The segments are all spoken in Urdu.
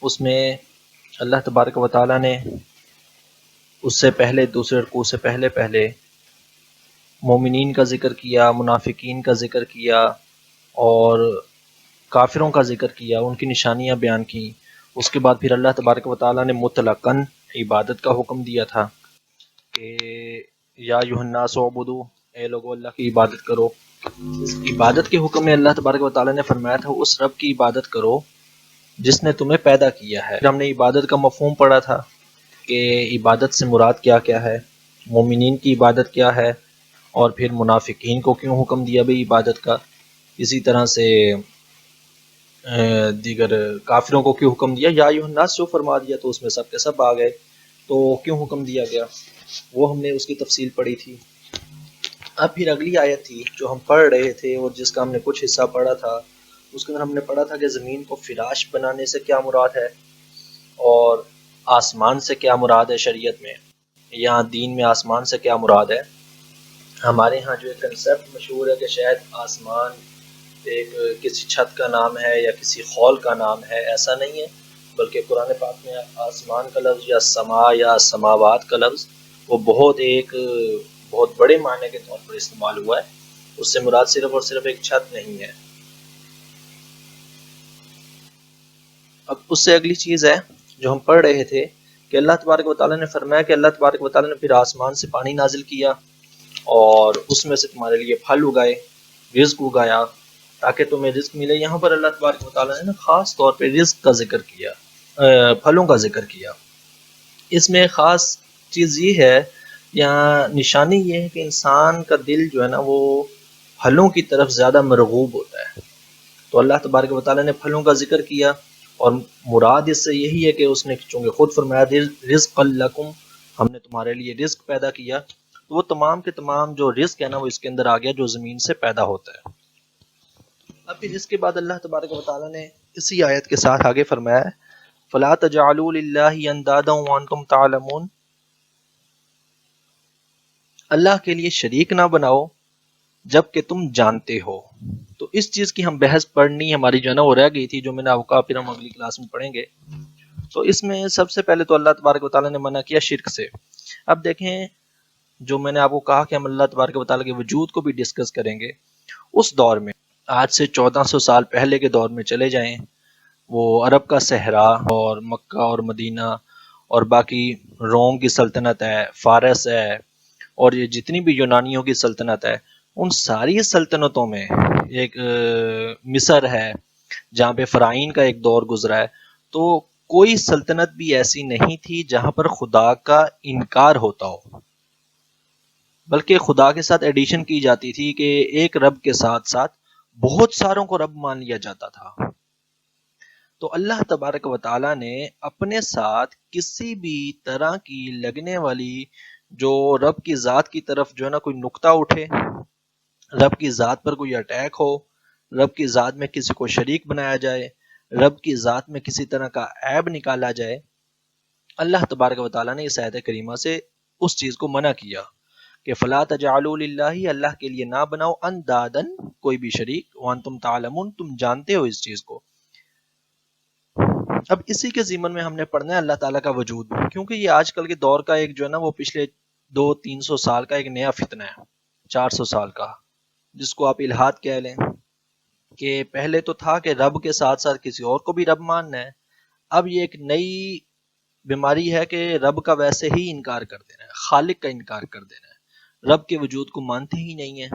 اس میں اللہ تبارک و تعالیٰ نے اس سے پہلے دوسرے رکوع سے پہلے مومنین کا ذکر کیا، منافقین کا ذکر کیا اور کافروں کا ذکر کیا، ان کی نشانیاں بیان کی۔ اس کے بعد پھر اللہ تبارک و تعالیٰ نے مطلقاً عبادت کا حکم دیا تھا کہ یا ایھا الناس اعبدوا، اے لوگو اللہ کی عبادت کرو۔ اس عبادت کے حکم میں اللہ تبارک و تعالیٰ نے فرمایا تھا اس رب کی عبادت کرو جس نے تمہیں پیدا کیا ہے۔ ہم نے عبادت کا مفہوم پڑھا تھا کہ عبادت سے مراد کیا کیا ہے، مومنین کی عبادت کیا ہے، اور پھر منافقین کو کیوں حکم دیا بھئی عبادت کا، اسی طرح سے دیگر کافروں کو کیوں حکم دیا، یا ایھا الناس جو فرما دیا تو اس میں سب کے سب آ گئے، تو کیوں حکم دیا گیا، وہ ہم نے اس کی تفصیل پڑھی تھی۔ اب پھر اگلی آیت تھی جو ہم پڑھ رہے تھے اور جس کا ہم نے کچھ حصہ پڑھا تھا، اس کے اندر ہم نے پڑھا تھا کہ زمین کو فراش بنانے سے کیا مراد ہے اور آسمان سے کیا مراد ہے شریعت میں، یا دین میں آسمان سے کیا مراد ہے۔ ہمارے ہاں جو ایک کنسیپٹ مشہور ہے کہ شاید آسمان ایک کسی چھت کا نام ہے یا کسی خول کا نام ہے، ایسا نہیں ہے، بلکہ قرآن پاک میں آسمان کا لفظ یا سما یا سماوات کا لفظ وہ بہت بڑے معنی کے طور پر استعمال ہوا ہے، اس سے مراد صرف اور صرف ایک چھت نہیں ہے۔ اب اس سے اگلی چیز ہے جو ہم پڑھ رہے تھے کہ اللہ تبارک و تعالیٰ نے فرمایا کہ اللہ تبارک و تعالیٰ نے پھر آسمان سے پانی نازل کیا اور اس میں سے تمہارے لیے پھل اگائے، رزق اگایا تاکہ تمہیں رزق ملے۔ یہاں پر اللہ تبارک و تعالیٰ نے خاص طور پہ رزق کا ذکر کیا، پھلوں کا ذکر کیا۔ اس میں خاص چیز یہ ہے، یہاں نشانی یہ ہے کہ انسان کا دل جو ہے نا وہ پھلوں کی طرف زیادہ مرغوب ہوتا ہے، تو اللہ تبارک و تعالیٰ نے پھلوں کا ذکر کیا، اور مراد اس سے یہی ہے کہ اس نے چونکہ خود فرمایا رزق لکم، ہم نے تمہارے لیے رزق پیدا کیا، تو وہ تمام کے تمام جو رزق ہے نا وہ اس کے اندر آ گیا جو زمین سے پیدا ہوتا ہے۔ اب پھر اس کے بعد اللہ تبارک و تعالیٰ نے اسی آیت کے ساتھ آگے فرمایا ہے فَلَا تَجْعَلُوا لِلَّهِ أَنْدَادًا وَأَنْتُمْ تَعْلَمُونَ، اللہ کے لیے شریک نہ بناؤ جب کہ تم جانتے ہو۔ تو اس چیز کی ہم بحث پڑھنی ہماری جو ہے نا وہ رہ گئی تھی، جو میں نے آپ کو پھر ہم اگلی کلاس میں پڑھیں گے۔ تو اس میں سب سے پہلے تو اللہ تبارک و تعالیٰ نے منع کیا شرک سے۔ اب دیکھیں جو میں نے آپ کو کہا کہ ہم اللہ تبارک و تعالیٰ کے وجود کو بھی ڈسکس کریں گے، اس دور میں آج سے 1400 سال پہلے کے دور میں چلے جائیں، وہ عرب کا صحرا اور مکہ اور مدینہ اور باقی روم کی سلطنت ہے، فارس ہے، اور یہ جتنی بھی یونانیوں کی سلطنت ہے، ان ساری سلطنتوں میں ایک مصر ہے جہاں پہ فرعون کا ایک دور گزرا ہے، تو کوئی سلطنت بھی ایسی نہیں تھی جہاں پر خدا کا انکار ہوتا ہو، بلکہ خدا کے ساتھ ایڈیشن کی جاتی تھی کہ ایک رب کے ساتھ ساتھ بہت ساروں کو رب مان لیا جاتا تھا۔ تو اللہ تبارک و تعالیٰ نے اپنے ساتھ کسی بھی طرح کی لگنے والی جو رب کی ذات کی طرف جو ہے نا کوئی نقطہ اٹھے، رب کی ذات پر کوئی اٹیک ہو، رب کی ذات میں کسی کو شریک بنایا جائے، رب کی ذات میں کسی طرح کا عیب نکالا جائے، اللہ تبارک و تعالیٰ نے اس آیت کریمہ سے اس چیز کو منع کیا کہ فَلَا تَجْعَلُوا لِلَّهِ، اللہ کے لیے نہ بناؤ اندادن کوئی بھی شریک، وَأَنْتُمْ تَعْلَمُونَ، تم جانتے ہو اس چیز کو۔ اب اسی کے ضمن میں ہم نے پڑھنا ہے اللہ تعالیٰ کا وجود، کیونکہ یہ آج کل کے دور کا ایک جو ہے نا وہ پچھلے 200-300 سال کا ایک نیا فتنہ ہے، 400 سال کا، جس کو آپ الہاد کہہ لیں، کہ پہلے تو تھا کہ رب کے ساتھ ساتھ کسی اور کو بھی رب ماننا ہے، اب یہ ایک نئی بیماری ہے کہ رب کا ویسے ہی انکار کر دینا ہے، خالق کا انکار کر دینا ہے، رب کے وجود کو مانتے ہی نہیں ہیں۔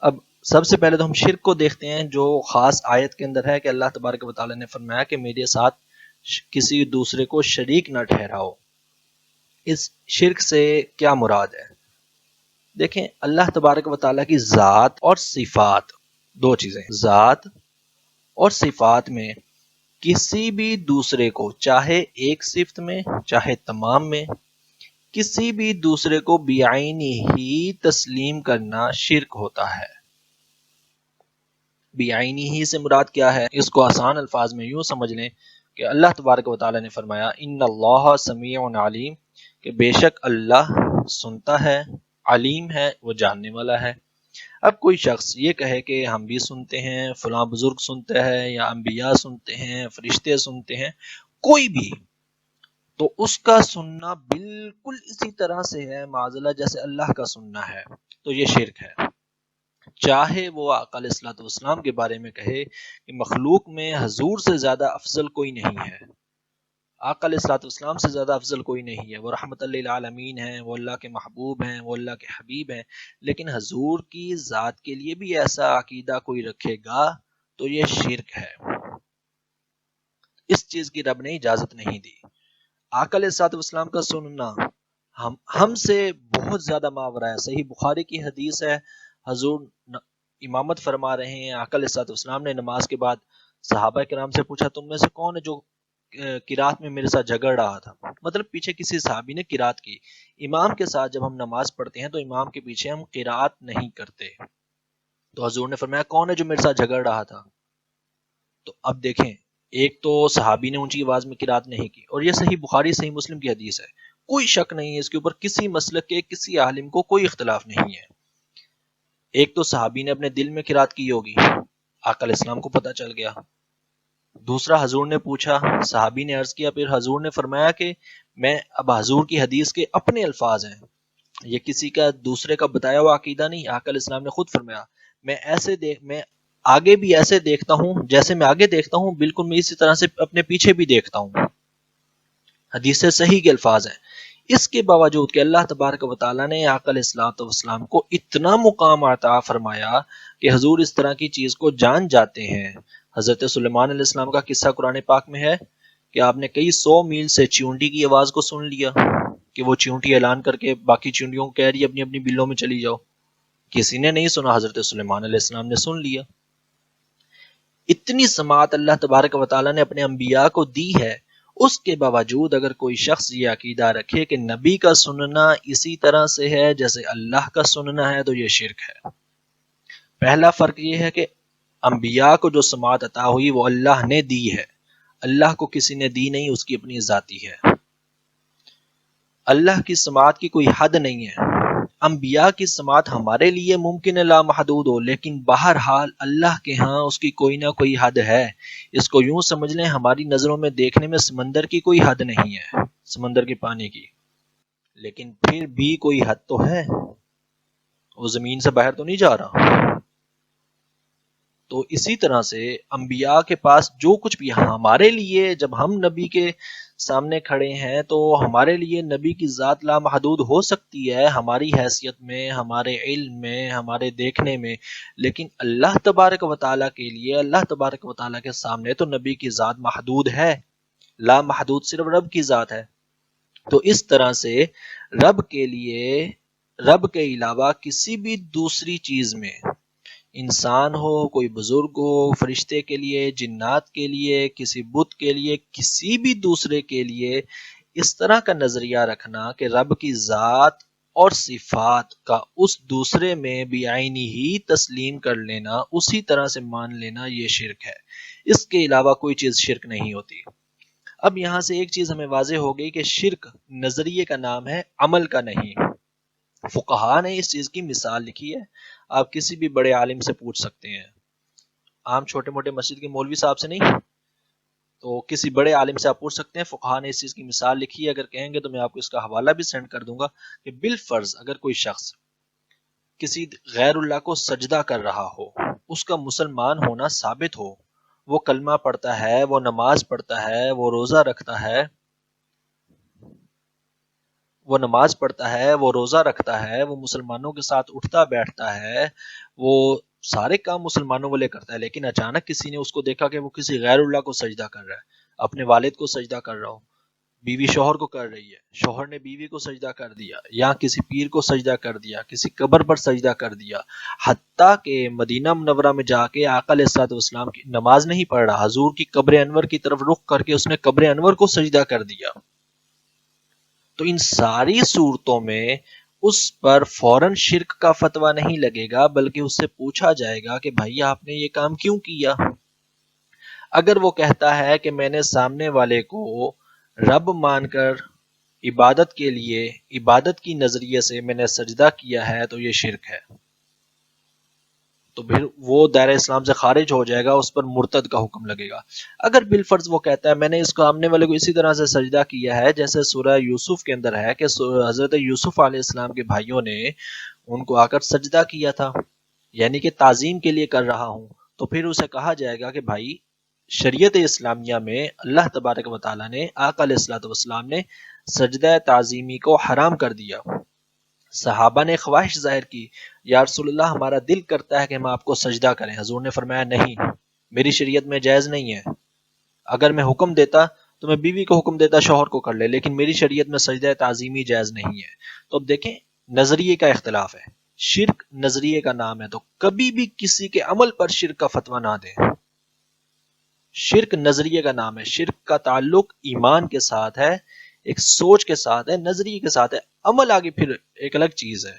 اب سب سے پہلے تو ہم شرک کو دیکھتے ہیں جو خاص آیت کے اندر ہے کہ اللہ تبارک و تعالیٰ نے فرمایا کہ میرے ساتھ کسی دوسرے کو شریک نہ ٹھہراؤ۔ اس شرک سے کیا مراد ہے؟ دیکھیں اللہ تبارک و تعالیٰ کی ذات اور صفات، دو چیزیں، ذات اور صفات میں کسی بھی دوسرے کو، چاہے ایک صفت میں چاہے تمام میں، کسی بھی دوسرے کو بعینی ہی تسلیم کرنا شرک ہوتا ہے۔ بعینی ہی سے مراد کیا ہے؟ اس کو آسان الفاظ میں یوں سمجھ لیں کہ اللہ تبارک و تعالیٰ نے فرمایا ان اللہ سمیع علیم، کہ بے شک اللہ سنتا ہے، علیم ہے، وہ جاننے والا ہے۔ اب کوئی شخص یہ کہے کہ ہم بھی سنتے ہیں، فلاں بزرگ سنتے ہیں، یا انبیاء سنتے ہیں، فرشتے سنتے ہیں، کوئی بھی، تو اس کا سننا بالکل اسی طرح سے ہے معاذ اللہ جیسے اللہ کا سننا ہے، تو یہ شرک ہے۔ چاہے وہ آقا علیہ الصلوۃ والسلام کے بارے میں کہے کہ مخلوق میں حضور سے زیادہ افضل کوئی نہیں ہے، آقا علیہ الصلوۃ والسلام سے زیادہ افضل کوئی نہیں ہے، وہ رحمت للعالمین ہیں، وہ اللہ کے محبوب ہیں، وہ اللہ کے حبیب ہیں، لیکن حضور کی ذات کے لیے بھی ایسا عقیدہ کوئی رکھے گا تو یہ شرک ہے، اس چیز کی رب نے اجازت نہیں دی۔ آقا علیہ الصلوۃ والسلام کا سننا ہم سے بہت زیادہ ماورا ہے۔ صحیح بخاری کی حدیث ہے، حضور امامت فرما رہے ہیں، آقا علیہ الصلوۃ والسلام نے نماز کے بعد صحابہ کرام سے پوچھا تم میں سے کون ہے جو قرات میں میرے ساتھ جھگڑ رہا تھا، مطلب پیچھے کسی صحابی نے قرات کی، امام کے ساتھ جب ہم نماز پڑھتے ہیں تو امام کے پیچھے ہم قرات نہیں کرتے، تو حضور نے فرمایا کون ہے جو میرے ساتھ جھگڑ رہا تھا، تو اب دیکھیں ایک تو صحابی نے اونچی آواز میں قرات نہیں کی، اور یہ صحیح بخاری صحیح مسلم کی حدیث ہے، کوئی شک نہیں ہے اس کے اوپر، کسی مسلک کے کسی عالم کو کوئی اختلاف نہیں ہے۔ ایک تو صحابی نے اپنے دل میں قرات کی ہوگی، آقا علیہ السلام کو پتہ چل گیا، دوسرا حضور نے پوچھا، صحابی نے عرض کیا، پھر حضور نے فرمایا کہ میں اب حضور کی حدیث کے اپنے الفاظ ہیں، یہ کسی کا دوسرے کا بتایا ہوا عقیدہ نہیں، آقا علیہ السلام نے خود فرمایا میں آگے بھی ایسے دیکھتا ہوں جیسے میں آگے دیکھتا ہوں، بالکل میں اسی طرح سے اپنے پیچھے بھی دیکھتا ہوں، حدیث صحیح کے الفاظ ہیں۔ اس کے باوجود کہ اللہ تبارک و تعالیٰ نے آقا علیہ الصلوۃ والسلام کو اتنا مقام عطا فرمایا کہ حضور اس طرح کی چیز کو جان جاتے ہیں۔ حضرت سلیمان علیہ السلام کا قصہ قرآن پاک میں ہے کہ آپ نے کئی 100 میل سے چیونٹی کی آواز کو سن لیا کہ وہ چیونٹی اعلان کر کے باقی چیونٹیوں کو کہہ رہی ہے اپنی اپنی بلوں میں چلی جاؤ، کسی نے نہیں سنا، حضرت سلیمان علیہ السلام نے سن لیا۔ اتنی سماعت اللہ تبارک و تعالیٰ نے اپنے انبیاء کو دی ہے، اس کے باوجود اگر کوئی شخص یہ عقیدہ رکھے کہ نبی کا سننا اسی طرح سے ہے جیسے اللہ کا سننا ہے تو یہ شرک ہے۔ پہلا فرق یہ ہے کہ انبیاء کو جو سماعت عطا ہوئی وہ اللہ نے دی ہے، اللہ کو کسی نے دی نہیں، اس کی اپنی ذاتی ہے۔ اللہ کی سماعت کی کوئی حد نہیں ہے، انبیاء کی سماعت ہمارے لیے ممکن ہے لامحدود ہو، لیکن بہرحال اللہ کے ہاں اس کی کوئی نہ کوئی حد ہے۔ اس کو یوں سمجھ لیں ہماری نظروں میں دیکھنے میں سمندر کی کوئی حد نہیں ہے، سمندر کے پانی کی، لیکن پھر بھی کوئی حد تو ہے، وہ زمین سے باہر تو نہیں جا رہا۔ تو اسی طرح سے انبیاء کے پاس جو کچھ بھی ہمارے لیے، جب ہم نبی کے سامنے کھڑے ہیں تو ہمارے لیے نبی کی ذات لامحدود ہو سکتی ہے ہماری حیثیت میں، ہمارے علم میں، ہمارے دیکھنے میں، لیکن اللہ تبارک و تعالیٰ کے لیے، اللہ تبارک و تعالیٰ کے سامنے تو نبی کی ذات محدود ہے، لامحدود صرف رب کی ذات ہے۔ تو اس طرح سے رب کے لیے، رب کے علاوہ کسی بھی دوسری چیز میں، انسان ہو، کوئی بزرگ ہو، فرشتے کے لیے، جنات کے لیے، کسی بت کے لیے، کسی بھی دوسرے کے لیے اس طرح کا نظریہ رکھنا کہ رب کی ذات اور صفات کا اس دوسرے میں بعینی ہی تسلیم کر لینا، اسی طرح سے مان لینا، یہ شرک ہے۔ اس کے علاوہ کوئی چیز شرک نہیں ہوتی۔ اب یہاں سے ایک چیز ہمیں واضح ہو گئی کہ شرک نظریے کا نام ہے، عمل کا نہیں۔ فقہا نے اس چیز کی مثال لکھی ہے، آپ کسی بھی بڑے عالم سے پوچھ سکتے ہیں، عام چھوٹے موٹے مسجد کے مولوی صاحب سے نہیں، تو کسی بڑے عالم سے آپ پوچھ سکتے ہیں، فقہا نے اس چیز کی مثال لکھی ہے، اگر کہیں گے تو میں آپ کو اس کا حوالہ بھی سینڈ کر دوں گا کہ بالفرض اگر کوئی شخص کسی غیر اللہ کو سجدہ کر رہا ہو، اس کا مسلمان ہونا ثابت ہو، وہ کلمہ پڑھتا ہے، وہ نماز پڑھتا ہے، وہ روزہ رکھتا ہے، وہ نماز پڑھتا ہے، وہ روزہ رکھتا ہے، وہ مسلمانوں کے ساتھ اٹھتا بیٹھتا ہے، وہ سارے کام مسلمانوں والے کرتا ہے، لیکن اچانک کسی نے اس کو دیکھا کہ وہ کسی غیر اللہ کو سجدہ کر رہا ہے، اپنے والد کو سجدہ کر رہا ہو، بیوی شوہر کو کر رہی ہے، شوہر نے بیوی کو سجدہ کر دیا، یا کسی پیر کو سجدہ کر دیا، کسی قبر پر سجدہ کر دیا، حتیٰ کہ مدینہ منورہ میں جا کے آقا علیہ الصلوۃ والسلام کی نماز نہیں پڑھ رہا، حضور کی قبر انور کی طرف رخ کر کے اس نے قبر انور کو سجدہ کر دیا، تو ان ساری صورتوں میں اس پر فوراً شرک کا فتویٰ نہیں لگے گا، بلکہ اس سے پوچھا جائے گا کہ بھائی آپ نے یہ کام کیوں کیا۔ اگر وہ کہتا ہے کہ میں نے سامنے والے کو رب مان کر عبادت کے لیے، عبادت کی نظریے سے میں نے سجدہ کیا ہے، تو یہ شرک ہے۔ تو پھر وہ دائرہ اسلام سے خارج ہو جائے گا، اس پر مرتد کا حکم لگے گا۔ اگر بالفرض وہ کہتا ہے میں نے اس سامنے والے کو اسی طرح سے سجدہ کیا ہے جیسے سورہ یوسف کے اندر ہے کہ حضرت یوسف علیہ السلام کے بھائیوں نے ان کو آ کر سجدہ کیا تھا، یعنی کہ تعظیم کے لیے کر رہا ہوں، تو پھر اسے کہا جائے گا کہ بھائی شریعت اسلامیہ میں اللہ تبارک و تعالیٰ نے، آقا علیہ الصلوۃ والسلام نے سجدہ تعظیمی کو حرام کر دیا۔ صحابہ نے خواہش ظاہر کی، یا رسول اللہ ہمارا دل کرتا ہے کہ ہم آپ کو سجدہ کریں، حضور نے فرمایا نہیں، میری شریعت میں جائز نہیں ہے۔ اگر میں حکم دیتا تو میں بیوی کو حکم دیتا شوہر کو کر لے، لیکن میری شریعت میں سجدہ تعظیمی جائز نہیں ہے۔ تو اب دیکھیں نظریے کا اختلاف ہے، شرک نظریے کا نام ہے، تو کبھی بھی کسی کے عمل پر شرک کا فتویٰ نہ دیں۔ شرک نظریے کا نام ہے، شرک کا تعلق ایمان کے ساتھ ہے، ایک سوچ کے ساتھ ہے، نظریے کے ساتھ ہے۔ عمل آگے پھر ایک الگ چیز ہے۔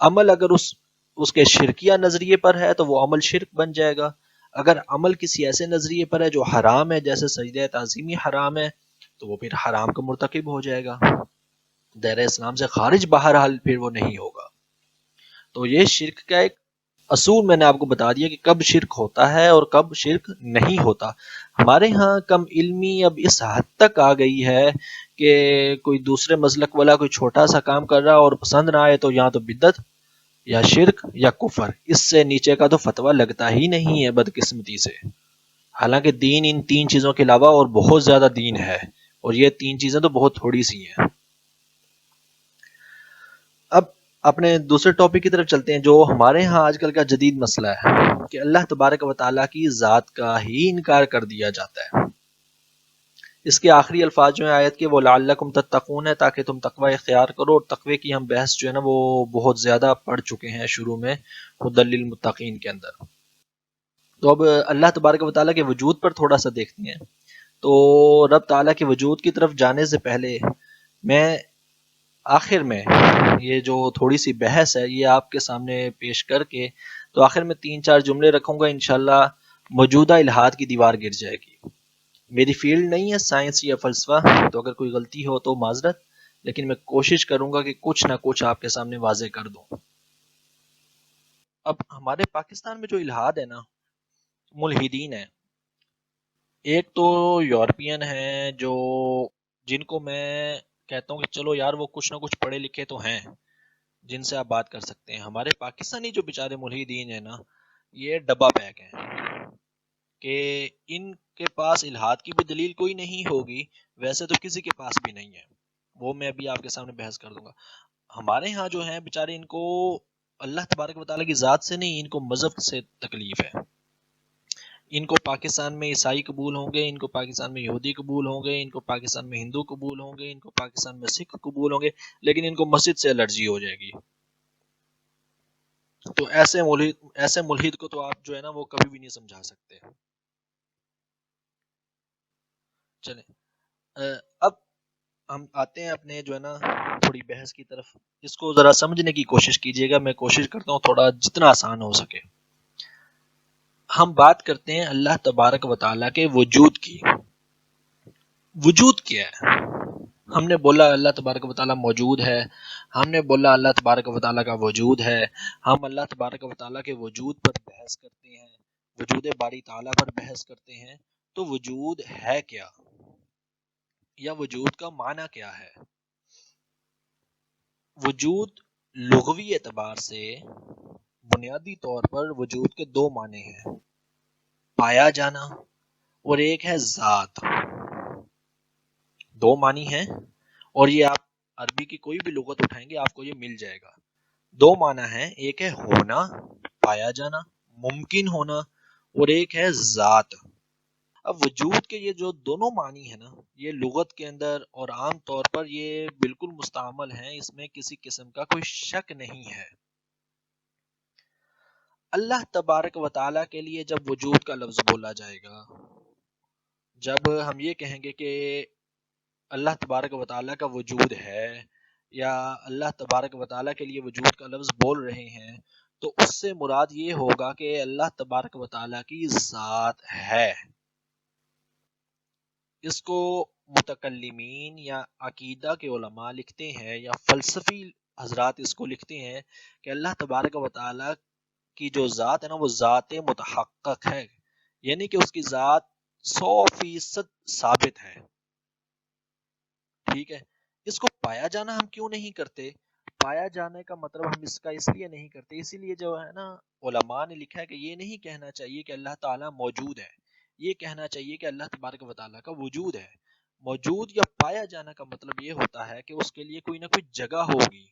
عمل اگر اس کے شرکیہ نظریے پر ہے تو وہ عمل شرک بن جائے گا، اگر عمل کسی ایسے نظریے پر ہے جو حرام ہے جیسے سجدہ تعظیمی حرام ہے تو وہ پھر حرام کا مرتکب ہو جائے گا، دائرہ اسلام سے خارج بہرحال پھر وہ نہیں ہوگا۔ تو یہ شرک کا ایک اصول میں نے آپ کو بتا دیا کہ کب شرک ہوتا ہے اور کب شرک نہیں ہوتا۔ ہمارے ہاں کم علمی اب اس حد تک آ گئی ہے کہ کوئی دوسرے مسلک والا کوئی چھوٹا سا کام کر رہا اور پسند نہ آئے تو یا تو بدعت یا شرک یا کفر، اس سے نیچے کا تو فتویٰ لگتا ہی نہیں ہے بدقسمتی سے۔ حالانکہ دین ان تین چیزوں کے علاوہ اور بہت زیادہ دین ہے، اور یہ تین چیزیں تو بہت تھوڑی سی ہیں۔ اب اپنے دوسرے ٹاپک کی طرف چلتے ہیں جو ہمارے ہاں آج کل کا جدید مسئلہ ہے کہ اللہ تبارک و تعالیٰ کی ذات کا ہی انکار کر دیا جاتا ہے۔ اس کے آخری الفاظ جو ہیں آیت کے وہ لعلکم تتقون ہے، تاکہ تم تقوی اختیار کرو، اور تقوی کی ہم بحث جو ہے نا وہ بہت زیادہ پڑھ چکے ہیں شروع میں ہدی للمتقین کے اندر۔ تو اب اللہ تبارک و تعالیٰ کے وجود پر تھوڑا سا دیکھتے ہیں۔ تو رب تعالیٰ کے وجود کی طرف جانے سے پہلے میں آخر میں یہ جو تھوڑی سی بحث ہے یہ آپ کے سامنے پیش کر کے تو آخر میں 3-4 جملے رکھوں گا، انشاءاللہ موجودہ الہاد کی دیوار گر جائے گی۔ میری فیلڈ نہیں ہے سائنس یا فلسفہ، تو اگر کوئی غلطی ہو تو معذرت، لیکن میں کوشش کروں گا کہ کچھ نہ کچھ آپ کے سامنے واضح کر دوں۔ اب ہمارے پاکستان میں جو الہاد ہے نا، ملحدین ہیں، ایک تو یورپین ہیں جو جن کو میں کہتا ہوں کہ چلو یار وہ کچھ نہ کچھ پڑھے لکھے تو ہیں جن سے آپ بات کر سکتے ہیں۔ ہمارے پاکستانی جو بیچارے ملحدین ہیں نا، یہ ڈبہ پیک ہیں کہ ان کے پاس الہاد کی بھی دلیل کوئی نہیں ہوگی، ویسے تو کسی کے پاس بھی نہیں ہے، وہ میں ابھی آپ کے سامنے بحث کر دوں گا۔ ہمارے ہاں جو ہیں بیچارے ان کو اللہ تبارک و تعالیٰ کی ذات سے نہیں، ان کو مذہب سے تکلیف ہے۔ ان کو پاکستان میں عیسائی قبول ہوں گے، ان کو پاکستان میں یہودی قبول ہوں گے، ان کو پاکستان میں ہندو قبول ہوں گے، ان کو پاکستان میں سکھ قبول ہوں گے، لیکن ان کو مسجد سے الرجی ہو جائے گی۔ تو ایسے ملحد کو تو آپ جو ہے نا وہ کبھی بھی نہیں سمجھا سکتے۔ چلیں اب ہم آتے ہیں اپنے جو ہے نا تھوڑی بحث کی طرف، اس کو ذرا سمجھنے کی کوشش کیجیے گا، میں کوشش کرتا ہوں تھوڑا جتنا آسان ہو سکے۔ ہم بات کرتے ہیں اللہ تبارک و تعالیٰ کے وجود کی۔ وجود کیا ہے؟ ہم نے بولا اللہ تبارک و تعالیٰ موجود ہے، ہم نے بولا اللہ تبارک و تعالیٰ کا وجود ہے، ہم اللہ تبارک و تعالیٰ کے وجود پر بحث کرتے ہیں، وجود باری تعالیٰ پر بحث کرتے ہیں۔ تو وجود ہے کیا، یا وجود کا معنی کیا ہے؟ وجود لغوی اعتبار سے بنیادی طور پر وجود کے دو معنی ہیں، پایا جانا اور ایک ہے ذات۔ دو معنی ہیں، اور یہ آپ عربی کی کوئی بھی لغت اٹھائیں گے آپ کو یہ مل جائے گا۔ دو معنی ہیں، ایک ہے ہونا، پایا جانا، ممکن ہونا، اور ایک ہے ذات۔ اب وجود کے یہ جو دونوں معنی ہیں نا، یہ لغت کے اندر اور عام طور پر یہ بالکل مستعمل ہیں، اس میں کسی قسم کا کوئی شک نہیں ہے۔ اللہ تبارک و تعالیٰ کے لیے جب وجود کا لفظ بولا جائے گا، جب ہم یہ کہیں گے کہ اللہ تبارک و تعالیٰ کا وجود ہے، یا اللہ تبارک و تعالیٰ کے لیے وجود کا لفظ بول رہے ہیں، تو اس سے مراد یہ ہوگا کہ اللہ تبارک و تعالیٰ کی ذات ہے۔ اس کو متکلمین یا عقیدہ کے علماء لکھتے ہیں، یا فلسفی حضرات اس کو لکھتے ہیں کہ اللہ تبارک و تعالیٰ کی جو ذات ہے نا وہ ذات متحقق ہے، یعنی کہ اس کی ذات 100% ثابت ہے. ٹھیک ہے. اس کو پایا جانا ہم کیوں نہیں کرتے؟ پایا جانے کا مطلب ہم اس کا اس لیے نہیں کرتے، اسی لیے جو ہے نا علماء نے لکھا ہے کہ یہ نہیں کہنا چاہیے کہ اللہ تعالیٰ موجود ہے، یہ کہنا چاہیے کہ اللہ تبارک و تعالیٰ کا وجود ہے. موجود یا پایا جانا کا مطلب یہ ہوتا ہے کہ اس کے لیے کوئی نہ کوئی جگہ ہوگی،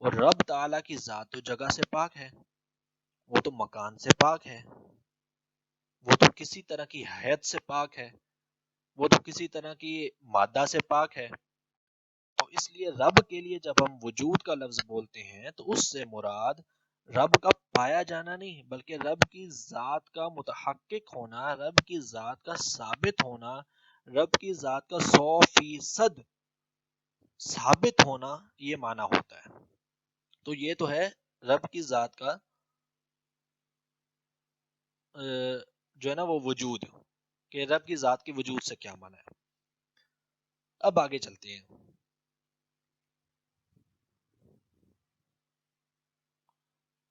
اور رب تعالیٰ کی ذات تو جگہ سے پاک ہے، وہ تو مکان سے پاک ہے، وہ تو کسی طرح کی حیت سے پاک ہے، وہ تو کسی طرح کی مادہ سے پاک ہے. تو اس لیے رب کے لیے جب ہم وجود کا لفظ بولتے ہیں تو اس سے مراد رب کا پایا جانا نہیں، بلکہ رب کی ذات کا متحقق ہونا، رب کی ذات کا ثابت ہونا، رب کی ذات کا 100% ثابت ہونا، یہ معنی ہوتا ہے. تو یہ تو ہے رب کی ذات کا جو ہے نا وہ وجود، کہ رب کی ذات کے وجود سے کیا معنی ہے. اب آگے چلتے ہیں.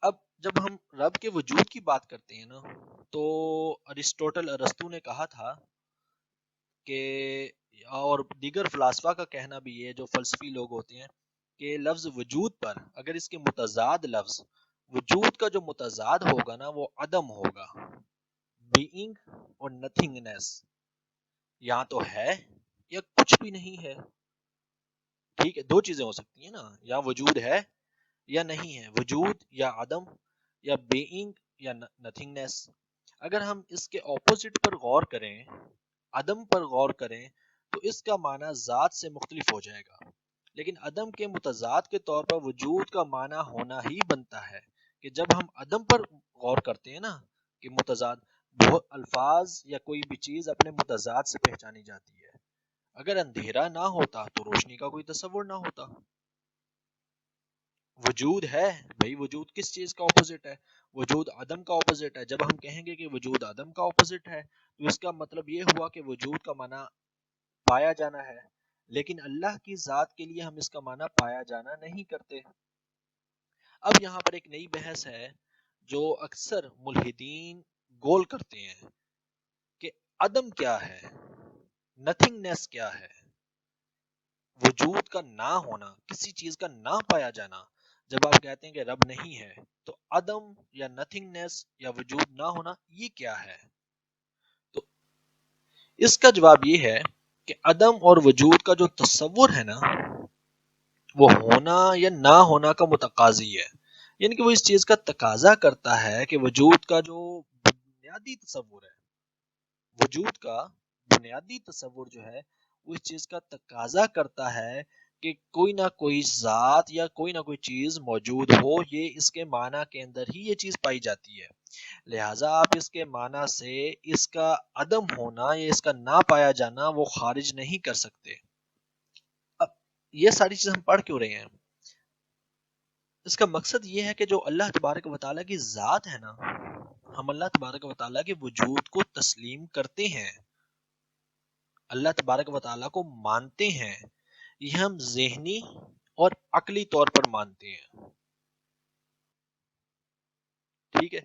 اب جب ہم رب کے وجود کی بات کرتے ہیں نا تو ارسطوٹل ارسطو نے کہا تھا کہ، اور دیگر فلاسفہ کا کہنا بھی ہے جو فلسفی لوگ ہوتے ہیں، کہ لفظ وجود پر اگر اس کے متضاد لفظ وجود کا جو متضاد ہوگا نا وہ عدم ہوگا، بینگ اور نتھنگنیس، یہاں تو ہے یا کچھ بھی نہیں ہے. ٹھیک ہے، دو چیزیں ہو سکتی ہیں نا، یا وجود ہے یا نہیں ہے، وجود یا عدم، یا بینگ یا نتھنگنیس. اگر ہم اس کے اپوزٹ پر غور کریں، عدم پر غور کریں، تو اس کا معنی ذات سے مختلف ہو جائے گا. لیکن عدم کے متضاد کے طور پر وجود کا معنی ہونا ہی بنتا ہے کہ جب ہم عدم پر غور کرتے ہیں نا کہ متضاد، بہت الفاظ یا کوئی بھی چیز اپنے متضاد سے پہچانی جاتی ہے. اگر اندھیرا نہ ہوتا تو روشنی کا کوئی تصور نہ ہوتا. وجود ہے بھائی، وجود کس چیز کا اپوزٹ ہے؟ وجود عدم کا اپوزٹ ہے. جب ہم کہیں گے کہ وجود عدم کا اپوزٹ ہے تو اس کا مطلب یہ ہوا کہ وجود کا معنی پایا جانا ہے، لیکن اللہ کی ذات کے لیے ہم اس کا معنی پایا جانا نہیں کرتے. اب یہاں پر ایک نئی بحث ہے جو اکثر ملحدین گول کرتے ہیں کہ عدم کیا ہے، نتھنگنیس کیا ہے. وجود کا نہ ہونا، کسی چیز کا نہ پایا جانا. جب آپ کہتے ہیں کہ رب نہیں ہے تو عدم یا نتھنگنیس یا وجود نہ ہونا یہ کیا ہے؟ تو اس کا جواب یہ ہے کہ عدم اور وجود کا جو تصور ہے نا وہ ہونا یا نہ ہونا کا متقاضی ہے، یعنی کہ وہ اس چیز کا تقاضا کرتا ہے کہ وجود کا جو بنیادی تصور ہے، وجود کا بنیادی تصور جو ہے وہ اس چیز کا تقاضا کرتا ہے کہ کوئی نہ کوئی ذات یا کوئی نہ کوئی چیز موجود ہو. یہ اس کے معنی کے اندر ہی یہ چیز پائی جاتی ہے. لہٰذا آپ اس کے معنی سے اس کا عدم ہونا یا اس کا نہ پایا جانا وہ خارج نہیں کر سکتے. اب یہ ساری چیز ہم پڑھ کیوں رہے ہیں؟ اس کا مقصد یہ ہے کہ جو اللہ تبارک و تعالیٰ کی ذات ہے نا، ہم اللہ تبارک و تعالیٰ کے وجود کو تسلیم کرتے ہیں، اللہ تبارک و تعالیٰ کو مانتے ہیں. یہ ہم ذہنی اور عقلی طور پر مانتے ہیں. ٹھیک ہے،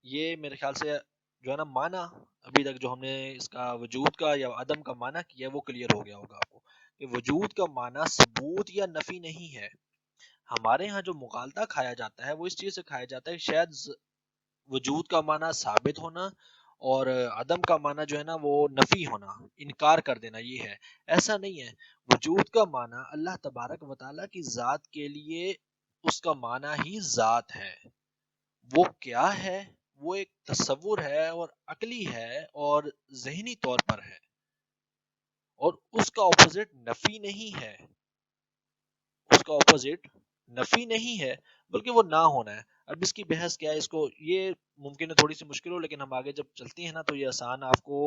یہ میرے خیال سے جو ہے نا معنی ابھی تک جو ہم نے اس کا وجود کا یا عدم کا معنی کیا وہ کلیئر ہو گیا ہوگا آپ کو کہ وجود کا معنی ثبوت یا نفی نہیں ہے. ہمارے ہاں جو مغالطہ کھایا جاتا ہے وہ اس چیز سے کھایا جاتا ہے شاید وجود کا معنی ثابت ہونا اور عدم کا معنی جو ہے نا وہ نفی ہونا، انکار کر دینا. یہ ہے، ایسا نہیں ہے. وجود کا معنی اللہ تبارک و تعالیٰ کی ذات کے لیے اس کا معنی ہی ذات ہے. وہ کیا ہے؟ وہ ایک تصور ہے اور عقلی ہے اور ذہنی طور پر ہے، اور اس کا اپوزٹ نفی نہیں ہے. اس کا اپوزٹ نفی نہیں ہے بلکہ وہ نہ ہونا ہے. اب اس کی بحث کیا ہے، اس کو یہ ممکن ہے تھوڑی سی مشکل ہو، لیکن ہم آگے جب چلتے ہیں نا تو یہ آسان آپ کو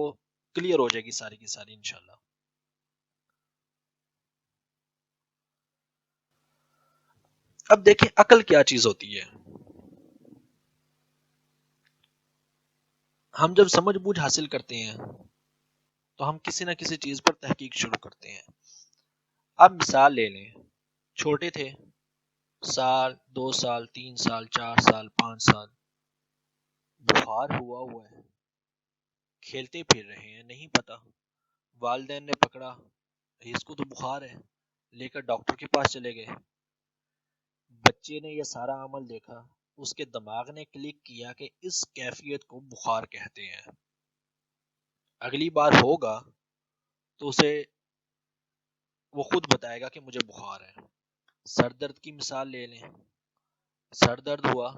کلیئر ہو جائے گی ساری کی ساری انشاءاللہ. اب دیکھیں عقل کیا چیز ہوتی ہے. ہم جب سمجھ بوجھ حاصل کرتے ہیں تو ہم کسی نہ کسی چیز پر تحقیق شروع کرتے ہیں. اب مثال لے لیں، چھوٹے تھے، سال 2 سال 3 سال 4 سال 5 سال بخار ہوا ہے، کھیلتے پھر رہے ہیں، نہیں پتا، والدین نے پکڑا، اس کو تو بخار ہے، لے کر ڈاکٹر کے پاس چلے گئے، بچے نے یہ سارا عمل دیکھا، اس کے دماغ نے کلک کیا کہ اس کیفیت کو بخار کہتے ہیں، اگلی بار ہوگا تو اسے وہ خود بتائے گا کہ مجھے بخار ہے۔ سر درد کی مثال لے لیں، سر درد ہوا،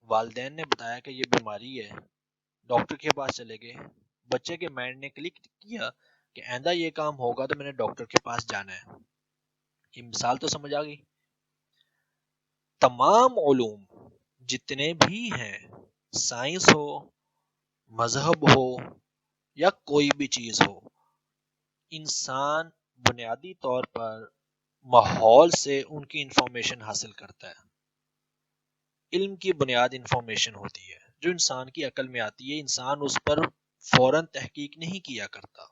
والدین نے بتایا کہ یہ بیماری ہے، ڈاکٹر کے پاس چلے گئے، بچے کے مائنڈ نے کلک کیا کہ آئندہ یہ کام ہوگا تو میں نے ڈاکٹر کے پاس جانا ہے۔ یہ مثال تو سمجھ آ گئی؟ تمام علوم جتنے بھی ہیں، سائنس ہو، مذہب ہو یا کوئی بھی چیز ہو، انسان بنیادی طور پر ماحول سے ان کی انفارمیشن حاصل کرتا ہے۔ علم کی بنیاد انفارمیشن ہوتی ہے جو انسان کی عقل میں آتی ہے، انسان اس پر فوراً تحقیق نہیں کیا کرتا،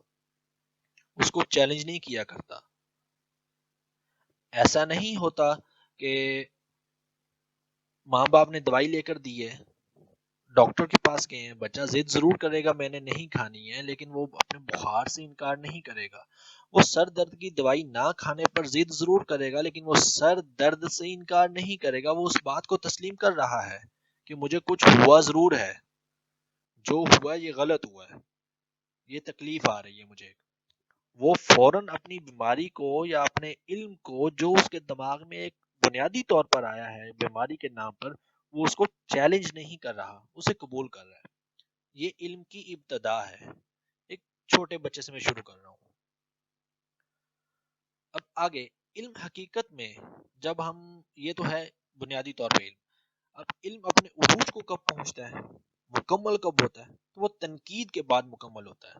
اس کو چیلنج نہیں کیا کرتا۔ ایسا نہیں ہوتا کہ ماں باپ نے دوائی لے کر دی ہے، ڈاکٹر کے پاس گئے ہیں، بچہ ضد ضرور کرے گا میں نے نہیں کھانی ہے، لیکن وہ اپنے بخار سے انکار نہیں کرے گا، وہ سر درد کی دوائی نہ کھانے پر ضد ضرور کرے گا، لیکن وہ سر درد سے انکار نہیں کرے گا، وہ اس بات کو تسلیم کر رہا ہے کہ مجھے کچھ ہوا ضرور ہے، جو ہوا یہ غلط ہوا ہے، یہ تکلیف آ رہی ہے مجھے۔ وہ فوراً اپنی بیماری کو یا اپنے علم کو جو اس کے دماغ میں ایک بنیادی طور پر آیا ہے بیماری کے نام پر، وہ اس کو چیلنج نہیں کر رہا، اسے قبول کر رہا ہے۔ یہ علم کی ابتدا ہے، ایک چھوٹے بچے سے میں شروع کر رہا ہوں۔ اب آگے علم حقیقت میں، جب ہم، یہ تو ہے بنیادی طور پہ علم، اب علم اپنے عروج کو کب پہنچتا ہے، مکمل کب ہوتا ہے، تو وہ تنقید کے بعد مکمل ہوتا ہے۔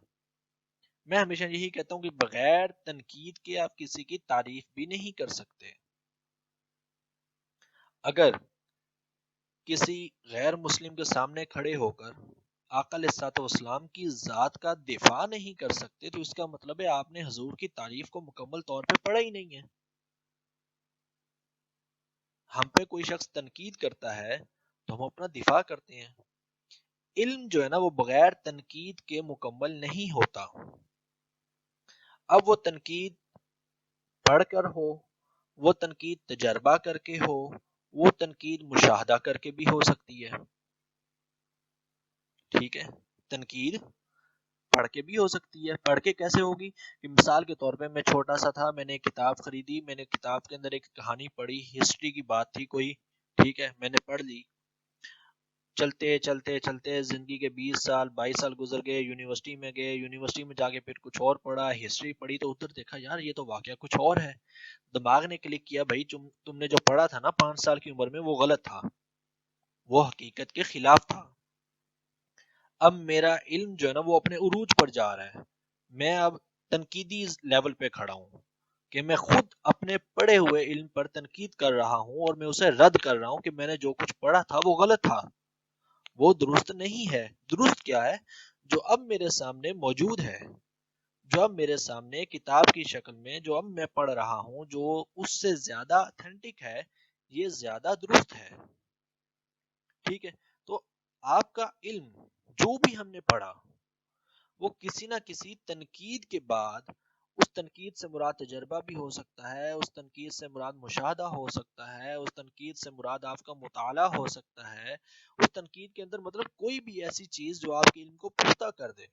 میں ہمیشہ یہی کہتا ہوں کہ بغیر تنقید کے آپ کسی کی تعریف بھی نہیں کر سکتے۔ اگر کسی غیر مسلم کے سامنے کھڑے ہو کر آقا علیہ الصلوۃ والسلام کی ذات کا دفاع نہیں کر سکتے تو اس کا مطلب ہے آپ نے حضور کی تعریف کو مکمل طور پہ پڑھا ہی نہیں ہے۔ ہم پہ کوئی شخص تنقید کرتا ہے تو ہم اپنا دفاع کرتے ہیں۔ علم جو ہے نا وہ بغیر تنقید کے مکمل نہیں ہوتا۔ اب وہ تنقید پڑھ کر ہو، وہ تنقید تجربہ کر کے ہو، وہ تنقید مشاہدہ کر کے بھی ہو سکتی ہے، ٹھیک ہے؟ تنقید پڑھ کے بھی ہو سکتی ہے۔ پڑھ کے کیسے ہوگی؟ کہ مثال کے طور پہ میں چھوٹا سا تھا، میں نے ایک کتاب خریدی، میں نے کتاب کے اندر ایک کہانی پڑھی، ہسٹری کی بات تھی کوئی، ٹھیک ہے، میں نے پڑھ لی، چلتے چلتے چلتے زندگی کے 20 سال 22 سال گزر گئے، یونیورسٹی میں گئے، یونیورسٹی میں جا کے پھر کچھ اور پڑھا، ہسٹری پڑھی تو ادھر دیکھا یار یہ تو واقعہ کچھ اور ہے، دماغ نے کلک کیا بھائی تم نے جو پڑھا تھا نا 5 سال کی عمر میں وہ غلط تھا، وہ حقیقت کے خلاف تھا۔ اب میرا علم جو ہے نا وہ اپنے عروج پر جا رہا ہے، میں اب تنقیدی لیول پہ کھڑا ہوں کہ میں خود اپنے پڑھے ہوئے علم پر تنقید کر رہا ہوں اور میں اسے رد کر رہا ہوں کہ میں نے جو کچھ پڑھا تھا وہ غلط تھا، وہ درست نہیں ہے۔ درست کیا ہے؟ جو اب میرے سامنے موجود ہے، جو اب میرے سامنے کتاب کی شکل میں جو اب میں پڑھ رہا ہوں، جو اس سے زیادہ اتھینٹک ہے، یہ زیادہ درست ہے، ٹھیک ہے؟ تو آپ کا علم جو بھی ہم نے پڑھا وہ کسی نہ کسی تنقید کے بعد، اس تنقید سے مراد تجربہ بھی ہو سکتا ہے، اس تنقید سے مراد مشاہدہ ہو سکتا ہے، اس تنقید سے مراد آپ کا مطالعہ ہو سکتا ہے، اس تنقید کے اندر مطلب کوئی بھی ایسی چیز جو آپ کے علم کو پختہ کر دے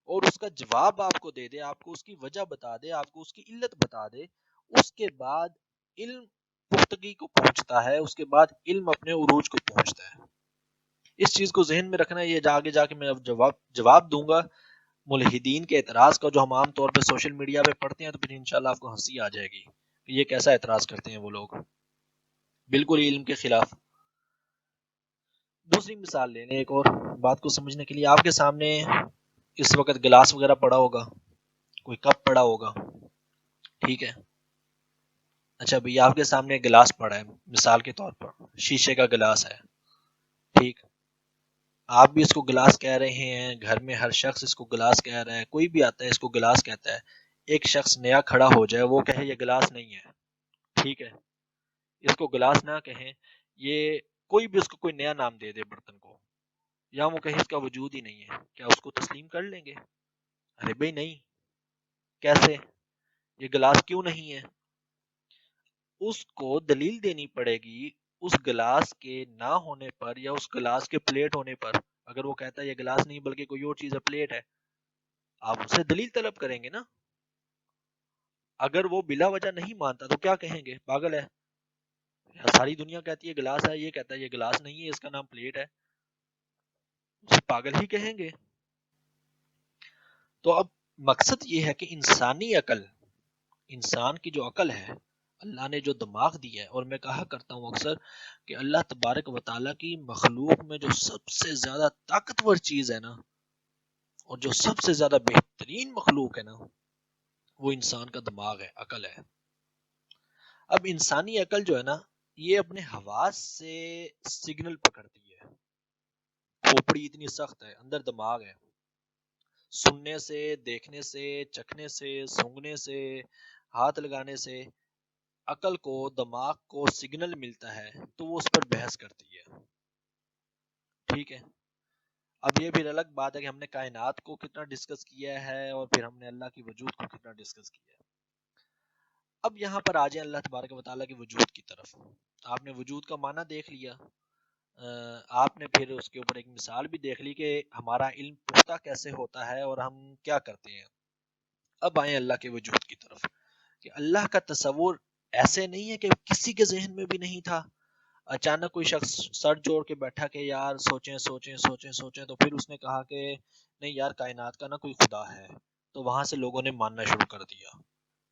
اور اس کا جواب آپ کو دے دے، آپ کو اس کی وجہ بتا دے، آپ کو اس کی علت بتا دے، اس کے بعد علم پختگی کو پہنچتا ہے، اس کے بعد علم اپنے عروج کو پہنچتا ہے۔ اس چیز کو ذہن میں رکھنا ہے، یہ آگے جا کے میں اب جواب دوں گا ملحدین کے اعتراض کا جو ہم عام طور پہ سوشل میڈیا پہ پڑھتے ہیں، تو پھر انشاءاللہ آپ کو ہنسی آ جائے گی کہ یہ کیسا اعتراض کرتے ہیں وہ لوگ، بالکل علم کے خلاف۔ دوسری مثال لیں ایک اور بات کو سمجھنے کے لیے، آپ کے سامنے اس وقت گلاس وغیرہ پڑا ہوگا، کوئی کپ پڑا ہوگا، ٹھیک ہے؟ اچھا بھئی آپ کے سامنے گلاس پڑا ہے، مثال کے طور پر شیشے کا گلاس ہے، ٹھیک؟ آپ بھی اس کو گلاس کہہ رہے ہیں، گھر میں ہر شخص اس کو گلاس کہہ رہا ہے، کوئی بھی آتا ہے اس کو گلاس کہتا ہے، ایک شخص نیا کھڑا ہو جائے وہ کہے یہ گلاس نہیں ہے، ٹھیک ہے، اس کو گلاس نہ کہیں، یہ کوئی بھی اس کو کوئی نیا نام دے دے برتن کو، یا وہ کہیں اس کا وجود ہی نہیں ہے، کیا اس کو تسلیم کر لیں گے؟ ارے بھائی نہیں، کیسے؟ یہ گلاس کیوں نہیں ہے؟ اس کو دلیل دینی پڑے گی اس گلاس کے نہ ہونے پر یا اس گلاس کے پلیٹ ہونے پر۔ اگر وہ کہتا ہے یہ گلاس نہیں بلکہ کوئی اور چیز ہے، پلیٹ ہے، آپ اس سے دلیل طلب کریں گے نا۔ اگر وہ بلا وجہ نہیں مانتا تو کیا کہیں گے؟ پاگل ہے۔ ساری دنیا کہتی ہے گلاس ہے، یہ کہتا ہے یہ گلاس نہیں ہے، اس کا نام پلیٹ ہے، اسے پاگل ہی کہیں گے۔ تو اب مقصد یہ ہے کہ انسانی عقل، انسان کی جو عقل ہے، اللہ نے جو دماغ دیا ہے، اور میں کہا کرتا ہوں اکثر کہ اللہ تبارک و تعالیٰ کی مخلوق میں جو سب سے زیادہ طاقتور چیز ہے نا، اور جو سب سے زیادہ بہترین مخلوق ہے نا، وہ انسان کا دماغ ہے، عقل ہے۔ اب انسانی عقل جو ہے نا، یہ اپنے حواس سے سگنل پکڑتی ہے۔ کھوپڑی اتنی سخت ہے، اندر دماغ ہے، سننے سے، دیکھنے سے، چکھنے سے، سونگنے سے، ہاتھ لگانے سے عقل کو، دماغ کو سگنل ملتا ہے تو وہ اس پر بحث کرتی ہے۔ ٹھیک ہے، اب یہ پھر الگ بات ہے کہ ہم نے کائنات کو کتنا ڈسکس کیا ہے اور پھر ہم نے اللہ کی وجود کو کتنا ڈسکس کیا ہے۔ اب یہاں پر آ جائیں اللہ تبارک و تعالیٰ کے وجود کی طرف۔ آپ نے وجود کا معنی دیکھ لیا، آپ نے پھر اس کے اوپر ایک مثال بھی دیکھ لی کہ ہمارا علم پختہ کیسے ہوتا ہے اور ہم کیا کرتے ہیں۔ اب آئیں اللہ کے وجود کی طرف، کہ اللہ کا تصور ایسے نہیں ہے کہ کسی کے ذہن میں بھی نہیں تھا، اچانک کوئی شخص سر جوڑ کے بیٹھا کہ یار سوچیں سوچیں سوچیں سوچیں، تو پھر اس نے کہا کہ نہیں یار کائنات کا نا کوئی خدا ہے، تو وہاں سے لوگوں نے ماننا شروع کر دیا۔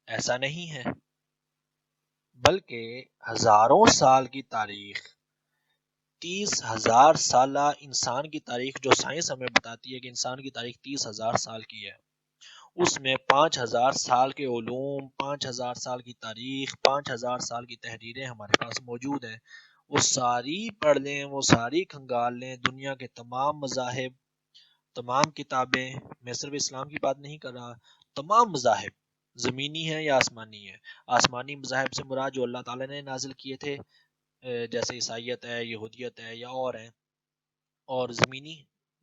ایسا نہیں ہے، بلکہ ہزاروں سال کی تاریخ، 30,000 سالہ انسان کی تاریخ جو سائنس ہمیں بتاتی ہے کہ انسان کی تاریخ 30,000 سال کی ہے، اس میں 5,000 سال کے علوم، 5,000 سال کی تاریخ، 5,000 سال کی تحریریں ہمارے پاس موجود ہیں۔ وہ ساری پڑھ لیں، وہ ساری کھنگال لیں، دنیا کے تمام مذاہب، تمام کتابیں، میں صرف اسلام کی بات نہیں کر رہا، تمام مذاہب زمینی ہیں یا آسمانی ہیں۔ آسمانی مذاہب سے مراد جو اللہ تعالیٰ نے نازل کیے تھے، جیسے عیسائیت ہے، یہودیت ہے یا اور ہیں، اور زمینی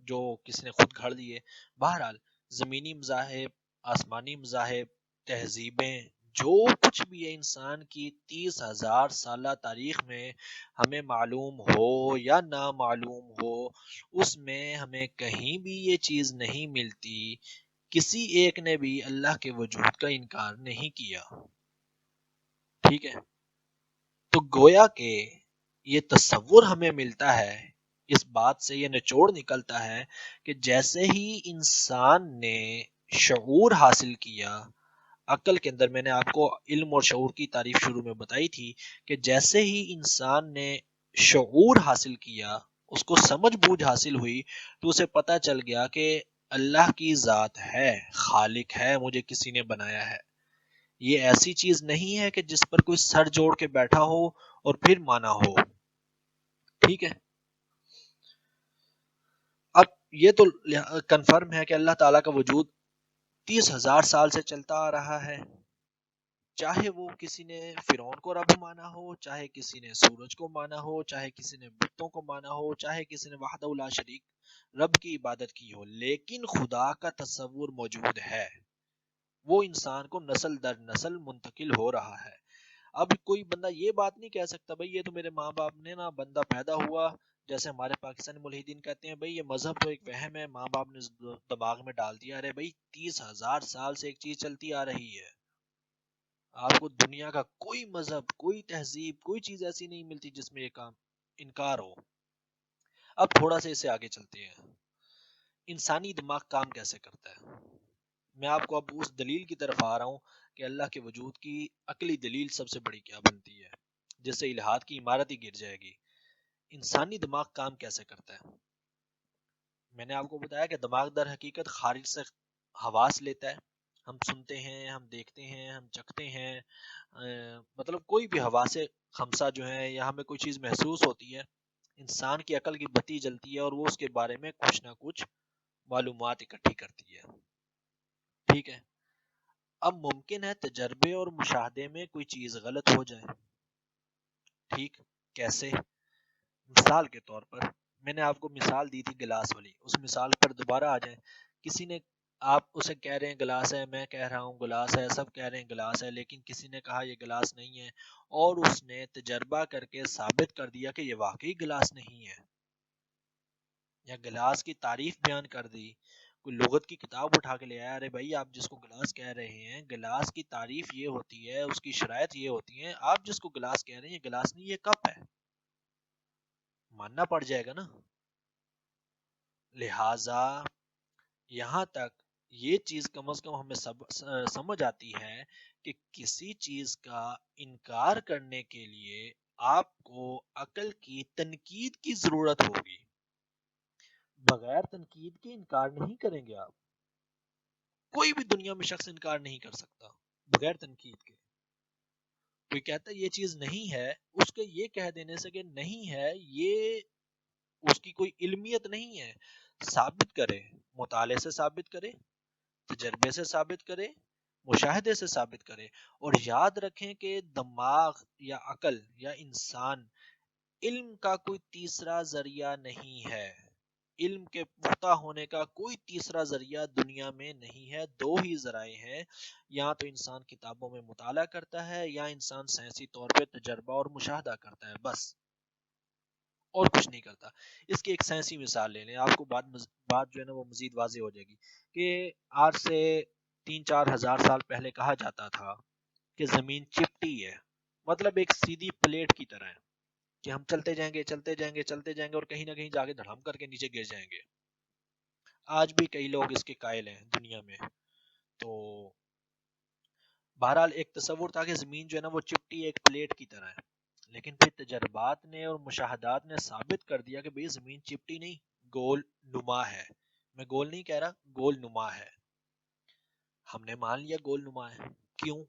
جو کسی نے خود گھڑ دیے۔ بہرحال زمینی مذاہب، آسمانی مذاہب، تہذیبیں، جو کچھ بھی ہے انسان کی 30,000 سالہ تاریخ میں ہمیں معلوم ہو یا نہ معلوم ہو، اس میں ہمیں کہیں بھی یہ چیز نہیں ملتی، کسی ایک نے بھی اللہ کے وجود کا انکار نہیں کیا۔ ٹھیک ہے، تو گویا کہ یہ تصور ہمیں ملتا ہے، اس بات سے یہ نچوڑ نکلتا ہے کہ جیسے ہی انسان نے شعور حاصل کیا، عقل کے اندر، میں نے آپ کو علم اور شعور کی تعریف شروع میں بتائی تھی کہ جیسے ہی انسان نے شعور حاصل کیا، اس کو سمجھ بوجھ حاصل ہوئی، تو اسے پتہ چل گیا کہ اللہ کی ذات ہے، خالق ہے، مجھے کسی نے بنایا ہے۔ یہ ایسی چیز نہیں ہے کہ جس پر کوئی سر جوڑ کے بیٹھا ہو اور پھر مانا ہو۔ ٹھیک ہے، اب یہ تو کنفرم ہے کہ اللہ تعالیٰ کا وجود 30,000 سال سے چلتا آ رہا ہے، چاہے وہ کسی نے فرعون کو رب مانا ہو، چاہے کسی نے سورج کو مانا ہو، چاہے کسی نے بتوں کو مانا ہو، چاہے کسی نے وحدہ لا شریک رب کی عبادت کی ہو، لیکن خدا کا تصور موجود ہے، وہ انسان کو نسل در نسل منتقل ہو رہا ہے۔ اب کوئی بندہ یہ بات نہیں کہہ سکتا بھائی یہ تو میرے ماں باپ نے نا، بندہ پیدا ہوا، جیسے ہمارے پاکستانی ملحدین کہتے ہیں بھائی یہ مذہب تو ایک وہم ہے، ماں باپ نے دماغ میں ڈال دیا۔ ارے بھائی 30,000 سال سے ایک چیز چلتی آ رہی ہے، آپ کو دنیا کا کوئی مذہب، کوئی تہذیب، کوئی چیز ایسی نہیں ملتی جس میں یہ کام انکار ہو۔ اب تھوڑا سا اسے آگے چلتے ہیں، انسانی دماغ کام کیسے کرتا ہے۔ میں آپ کو اب اس دلیل کی طرف آ رہا ہوں کہ اللہ کے وجود کی عقلی دلیل سب سے بڑی کیا بنتی ہے، جس سے الہاد کی عمارت ہی گر جائے گی۔ انسانی دماغ کام کیسے کرتا ہے؟ میں نے آپ کو بتایا کہ دماغ در حقیقت خارج سے حواس لیتا ہے، ہم سنتے ہیں، ہم دیکھتے ہیں، ہم چکھتے ہیں، مطلب کوئی بھی حواس خمسہ جو ہے، یا ہمیں کوئی چیز محسوس ہوتی ہے، انسان کی عقل کی بتی جلتی ہے اور وہ اس کے بارے میں کچھ نہ کچھ معلومات اکٹھی کرتی ہے۔ ٹھیک ہے، اب ممکن ہے تجربے اور مشاہدے میں کوئی چیز غلط ہو جائے۔ ٹھیک، کیسے؟ مثال کے طور پر میں نے آپ کو مثال دی تھی گلاس والی، اس مثال پر دوبارہ آ جائیں. کسی نے، آپ اسے کہہ رہے ہیں گلاس ہے، میں کہہ رہا ہوں گلاس ہے، سب کہہ رہے ہیں گلاس ہے، لیکن کسی نے کہا یہ گلاس نہیں ہے، اور اس نے تجربہ کر کے ثابت کر دیا کہ یہ واقعی گلاس نہیں ہے، یا گلاس کی تعریف بیان کر دی. کوئی لغت کی کتاب اٹھا کے لے آیا، ارے بھائی آپ جس کو گلاس کہہ رہے ہیں، گلاس کی تعریف یہ ہوتی ہے، اس کی شرائط یہ ہوتی ہیں، آپ جس کو گلاس کہہ رہے ہیں یہ گلاس نہیں، یہ کپ ہے، ماننا پڑ جائے گا نا. لہذا یہاں تک یہ چیز کم از کم ہمیں سمجھ آتی ہے کہ کسی چیز کا انکار کرنے کے لیے آپ کو عقل کی تنقید کی ضرورت ہوگی. بغیر تنقید کے انکار نہیں کریں گے آپ. کوئی بھی دنیا میں شخص انکار نہیں کر سکتا بغیر تنقید کے. کوئی کہتا ہے یہ چیز نہیں ہے، اس کے یہ کہہ دینے سے کہ نہیں ہے، یہ اس کی کوئی علمیت نہیں ہے. ثابت کرے، مطالعے سے ثابت کرے، تجربے سے ثابت کرے، مشاہدے سے ثابت کرے. اور یاد رکھیں کہ دماغ یا عقل یا انسان علم کا کوئی تیسرا ذریعہ نہیں ہے. علم کے پختہ ہونے کا کوئی تیسرا ذریعہ دنیا میں نہیں ہے. دو ہی ذرائع ہیں، یا تو انسان کتابوں میں مطالعہ کرتا ہے، یا انسان سائنسی طور پہ تجربہ اور مشاہدہ کرتا ہے، بس اور کچھ نہیں کرتا. اس کی ایک سائنسی مثال لے لیں، آپ کو بات جو ہے نا وہ مزید واضح ہو جائے گی. کہ آج سے 3-4 ہزار سال پہلے کہا جاتا تھا کہ زمین چپٹی ہے، مطلب ایک سیدھی پلیٹ کی طرح ہے، کہ ہم چلتے جائیں گے چلتے جائیں گے چلتے جائیں گے اور کہیں نہ کہیں جا کے دھڑام کر کے نیچے گر جائیں گے. آج بھی کئی لوگ اس کے قائل ہیں دنیا میں. تو بہرحال ایک تصور تھا کہ زمین جو ہے نا وہ چپٹی ایک پلیٹ کی طرح ہے. لیکن پھر تجربات نے اور مشاہدات نے ثابت کر دیا کہ بھئی زمین چپٹی نہیں، گول نما ہے. میں گول نہیں کہہ رہا، گول نما ہے. ہم نے مان لیا گول نما ہے. کیوں؟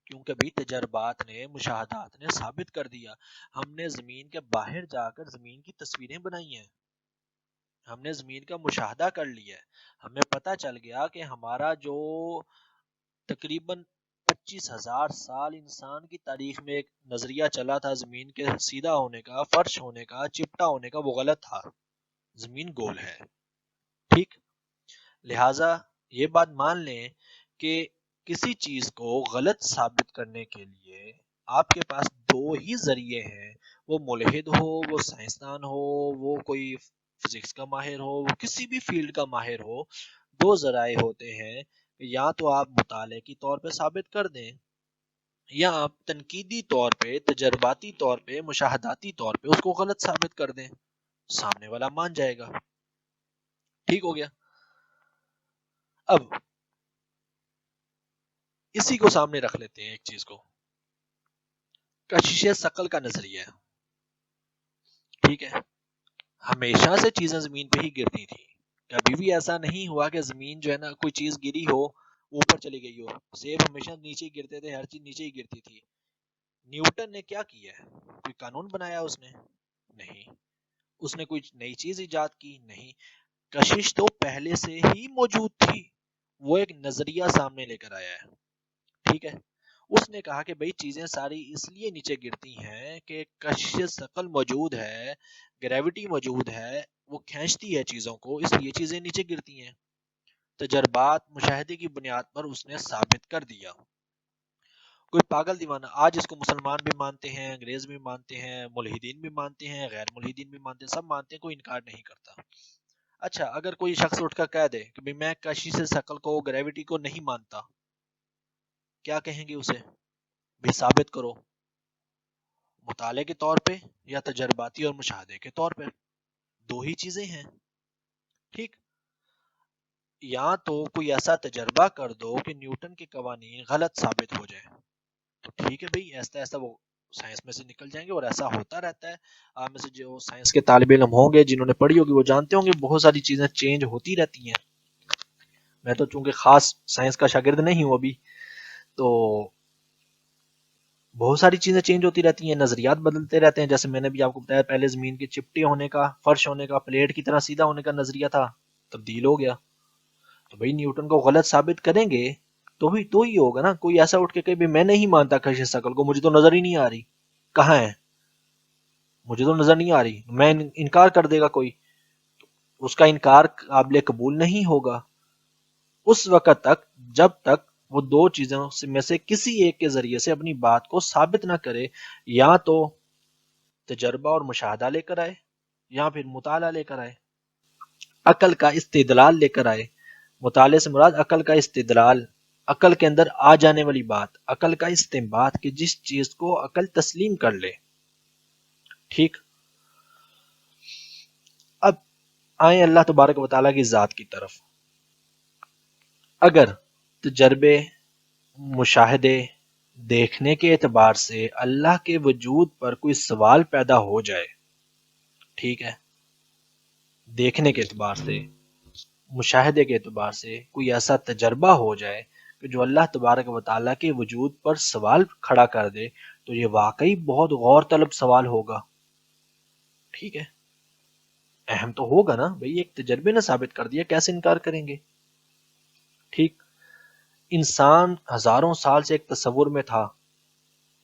کیونکہ بھی تجربات نے، مشاہدات نے ثابت کر دیا. ہم نے زمین کے باہر جا کر زمین کی تصویریں بنائی ہیں، ہم نے زمین کا مشاہدہ کر لیا ہے. ہمیں پتہ چل گیا کہ ہمارا جو تقریباً 25,000 سال انسان کی تاریخ میں ایک نظریہ چلا تھا زمین کے سیدھا ہونے کا، فرش ہونے کا، چپٹا ہونے کا، وہ غلط تھا. زمین گول ہے. ٹھیک. لہٰذا یہ بات مان لیں کہ کسی چیز کو غلط ثابت کرنے کے لیے آپ کے پاس دو ہی ذریعے ہیں. وہ ملحد ہو، وہ سائنسدان ہو، وہ کوئی فزکس کا ماہر ہو، وہ کسی بھی فیلڈ کا ماہر ہو، دو ذرائع ہوتے ہیں. یا تو آپ مطالعے کی طور پہ ثابت کر دیں، یا آپ تنقیدی طور پہ، تجرباتی طور پہ، مشاہداتی طور پہ اس کو غلط ثابت کر دیں. سامنے والا مان جائے گا. ٹھیک ہو گیا. اب اسی کو سامنے رکھ لیتے ہیں ایک چیز کو، کشش ثقل کا نظریہ. ٹھیک ہے. ہمیشہ سے چیزیں زمین پہ ہی گرتی تھی، کبھی بھی ایسا نہیں ہوا کہ زمین جو ہے نا کوئی چیز گری ہو اوپر چلی گئی ہو. سیب ہمیشہ نیچے ہی گرتے تھے، ہر چیز نیچے ہی گرتی تھی. نیوٹن نے کیا کیا ہے؟ کوئی قانون بنایا اس نے؟ نہیں. اس نے کوئی نئی چیز ایجاد کی؟ نہیں. کشش تو پہلے سے ہی موجود تھی، وہ ایک نظریہ سامنے لے کر آیا ہے. ٹھیک ہے. اس نے کہا کہ بھئی چیزیں ساری اس لیے نیچے گرتی ہیں کہ کشش ثقل موجود ہے، گریوٹی موجود ہے، وہ کھینچتی ہے چیزوں کو، اس لیے چیزیں نیچے گرتی ہیں. تجربات، مشاہدے کی بنیاد پر اس نے ثابت کر دیا. کوئی پاگل دیوانہ آج اس کو مسلمان بھی مانتے ہیں، انگریز بھی مانتے ہیں، ملحدین بھی مانتے ہیں، غیر ملحدین بھی مانتے ہیں، سب مانتے ہیں، کوئی انکار نہیں کرتا. اچھا اگر کوئی شخص اٹھ کر کہہ دے کہ بھئی میں کشش ثقل کو، گریوٹی کو نہیں مانتا، کیا کہیں گے اسے؟ بھی ثابت کرو. مطالعے کے طور پہ یا تجرباتی اور مشاہدے کے طور پہ؟ دو ہی چیزیں ہیں. ٹھیک. یا تو کوئی ایسا تجربہ کر دو کہ نیوٹن کے قوانین غلط ثابت ہو جائیں، تو ٹھیک ہے بھئی، ایسا ایسا وہ سائنس میں سے نکل جائیں گے، اور ایسا ہوتا رہتا ہے. آپ میں سے جو سائنس کے طالب علم ہوں گے، جنہوں نے پڑھی ہوگی، وہ جانتے ہوں گے بہت ساری چیزیں چینج ہوتی رہتی ہیں. میں تو چونکہ خاص سائنس کا شاگرد نہیں ہوں ابھی، تو بہت ساری چیزیں چینج ہوتی رہتی ہیں، نظریات بدلتے رہتے ہیں. جیسے میں نے بھی آپ کو بتایا، پہلے زمین کے چپٹے ہونے کا، فرش ہونے کا، پلیٹ کی طرح سیدھا ہونے کا نظریہ تھا، تبدیل ہو گیا. تو بھئی نیوٹن کو غلط ثابت کریں گے تو ہی ہوگا نا. کوئی ایسا اٹھ کے کہ میں نہیں مانتا کشش ثقل کو، مجھے تو نظر ہی نہیں آ رہی، کہاں ہے؟ مجھے تو نظر نہیں آ رہی، میں انکار کر دے گا کوئی، اس کا انکار قابل قبول نہیں ہوگا اس وقت تک جب تک وہ دو چیزوں میں سے کسی ایک کے ذریعے سے اپنی بات کو ثابت نہ کرے، یا تو تجربہ اور مشاہدہ لے کر آئے یا پھر مطالعہ لے کر آئے، عقل کا استدلال لے کر آئے۔ مطالعے سے مراد عقل کا استدلال، عقل کے اندر آ جانے والی بات، عقل کا استنباط کہ جس چیز کو عقل تسلیم کر لے۔ ٹھیک، اب آئیں اللہ تبارک و تعالیٰ کی ذات کی طرف۔ اگر تجربے، مشاہدے، دیکھنے کے اعتبار سے اللہ کے وجود پر کوئی سوال پیدا ہو جائے، ٹھیک ہے، دیکھنے کے اعتبار سے، مشاہدے کے اعتبار سے کوئی ایسا تجربہ ہو جائے کہ جو اللہ تبارک و تعالیٰ کے وجود پر سوال کھڑا کر دے، تو یہ واقعی بہت غور طلب سوال ہوگا۔ ٹھیک ہے، اہم تو ہوگا نا بھئی، ایک تجربے نے ثابت کر دیا، کیسے انکار کریں گے؟ ٹھیک، انسان ہزاروں سال سے ایک تصور میں تھا،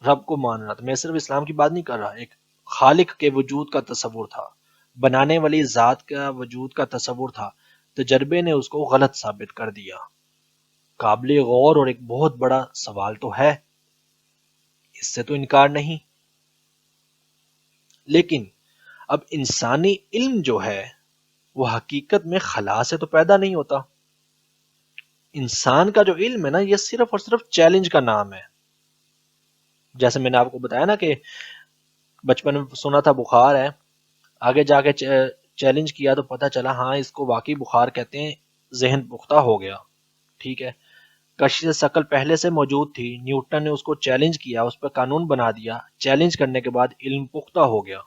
رب کو مان رہا تھا، میں صرف اسلام کی بات نہیں کر رہا، ایک خالق کے وجود کا تصور تھا، بنانے والی ذات کا وجود کا تصور تھا، تجربے نے اس کو غلط ثابت کر دیا۔ قابل غور اور ایک بہت بڑا سوال تو ہے، اس سے تو انکار نہیں، لیکن اب انسانی علم جو ہے وہ حقیقت میں خلا سے تو پیدا نہیں ہوتا۔ انسان کا جو علم ہے نا، یہ صرف اور صرف چیلنج کا نام ہے۔ جیسے میں نے آپ کو بتایا نا کہ بچپن میں سنا تھا بخار ہے، آگے جا کے چیلنج کیا تو پتہ چلا ہاں اس کو واقعی بخار کہتے ہیں، ذہن پختہ ہو گیا۔ ٹھیک ہے، کشش ثقل پہلے سے موجود تھی، نیوٹن نے اس کو چیلنج کیا، اس پر قانون بنا دیا، چیلنج کرنے کے بعد علم پختہ ہو گیا۔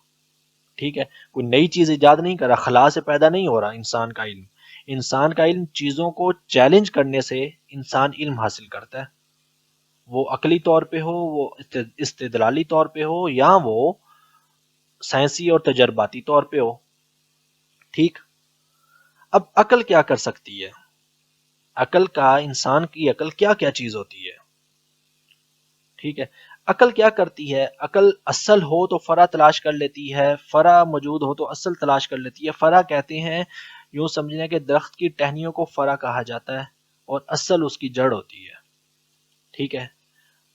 ٹھیک ہے، کوئی نئی چیز ایجاد نہیں کرا، خلا سے پیدا نہیں ہو رہا انسان کا علم۔ انسان کا علم چیزوں کو چیلنج کرنے سے انسان علم حاصل کرتا ہے، وہ عقلی طور پہ ہو، وہ استدلالی طور پہ ہو، یا وہ سائنسی اور تجرباتی طور پہ ہو۔ ٹھیک، اب عقل کیا کر سکتی ہے؟ عقل کا، انسان کی عقل کیا کیا چیز ہوتی ہے؟ ٹھیک ہے، عقل کیا کرتی ہے؟ عقل اصل ہو تو فرع تلاش کر لیتی ہے، فرع موجود ہو تو اصل تلاش کر لیتی ہے۔ فرع کہتے ہیں، یوں سمجھنے کہ درخت کی ٹہنیوں کو فرع کہا جاتا ہے اور اصل اس کی جڑ ہوتی ہے۔ ٹھیک ہے،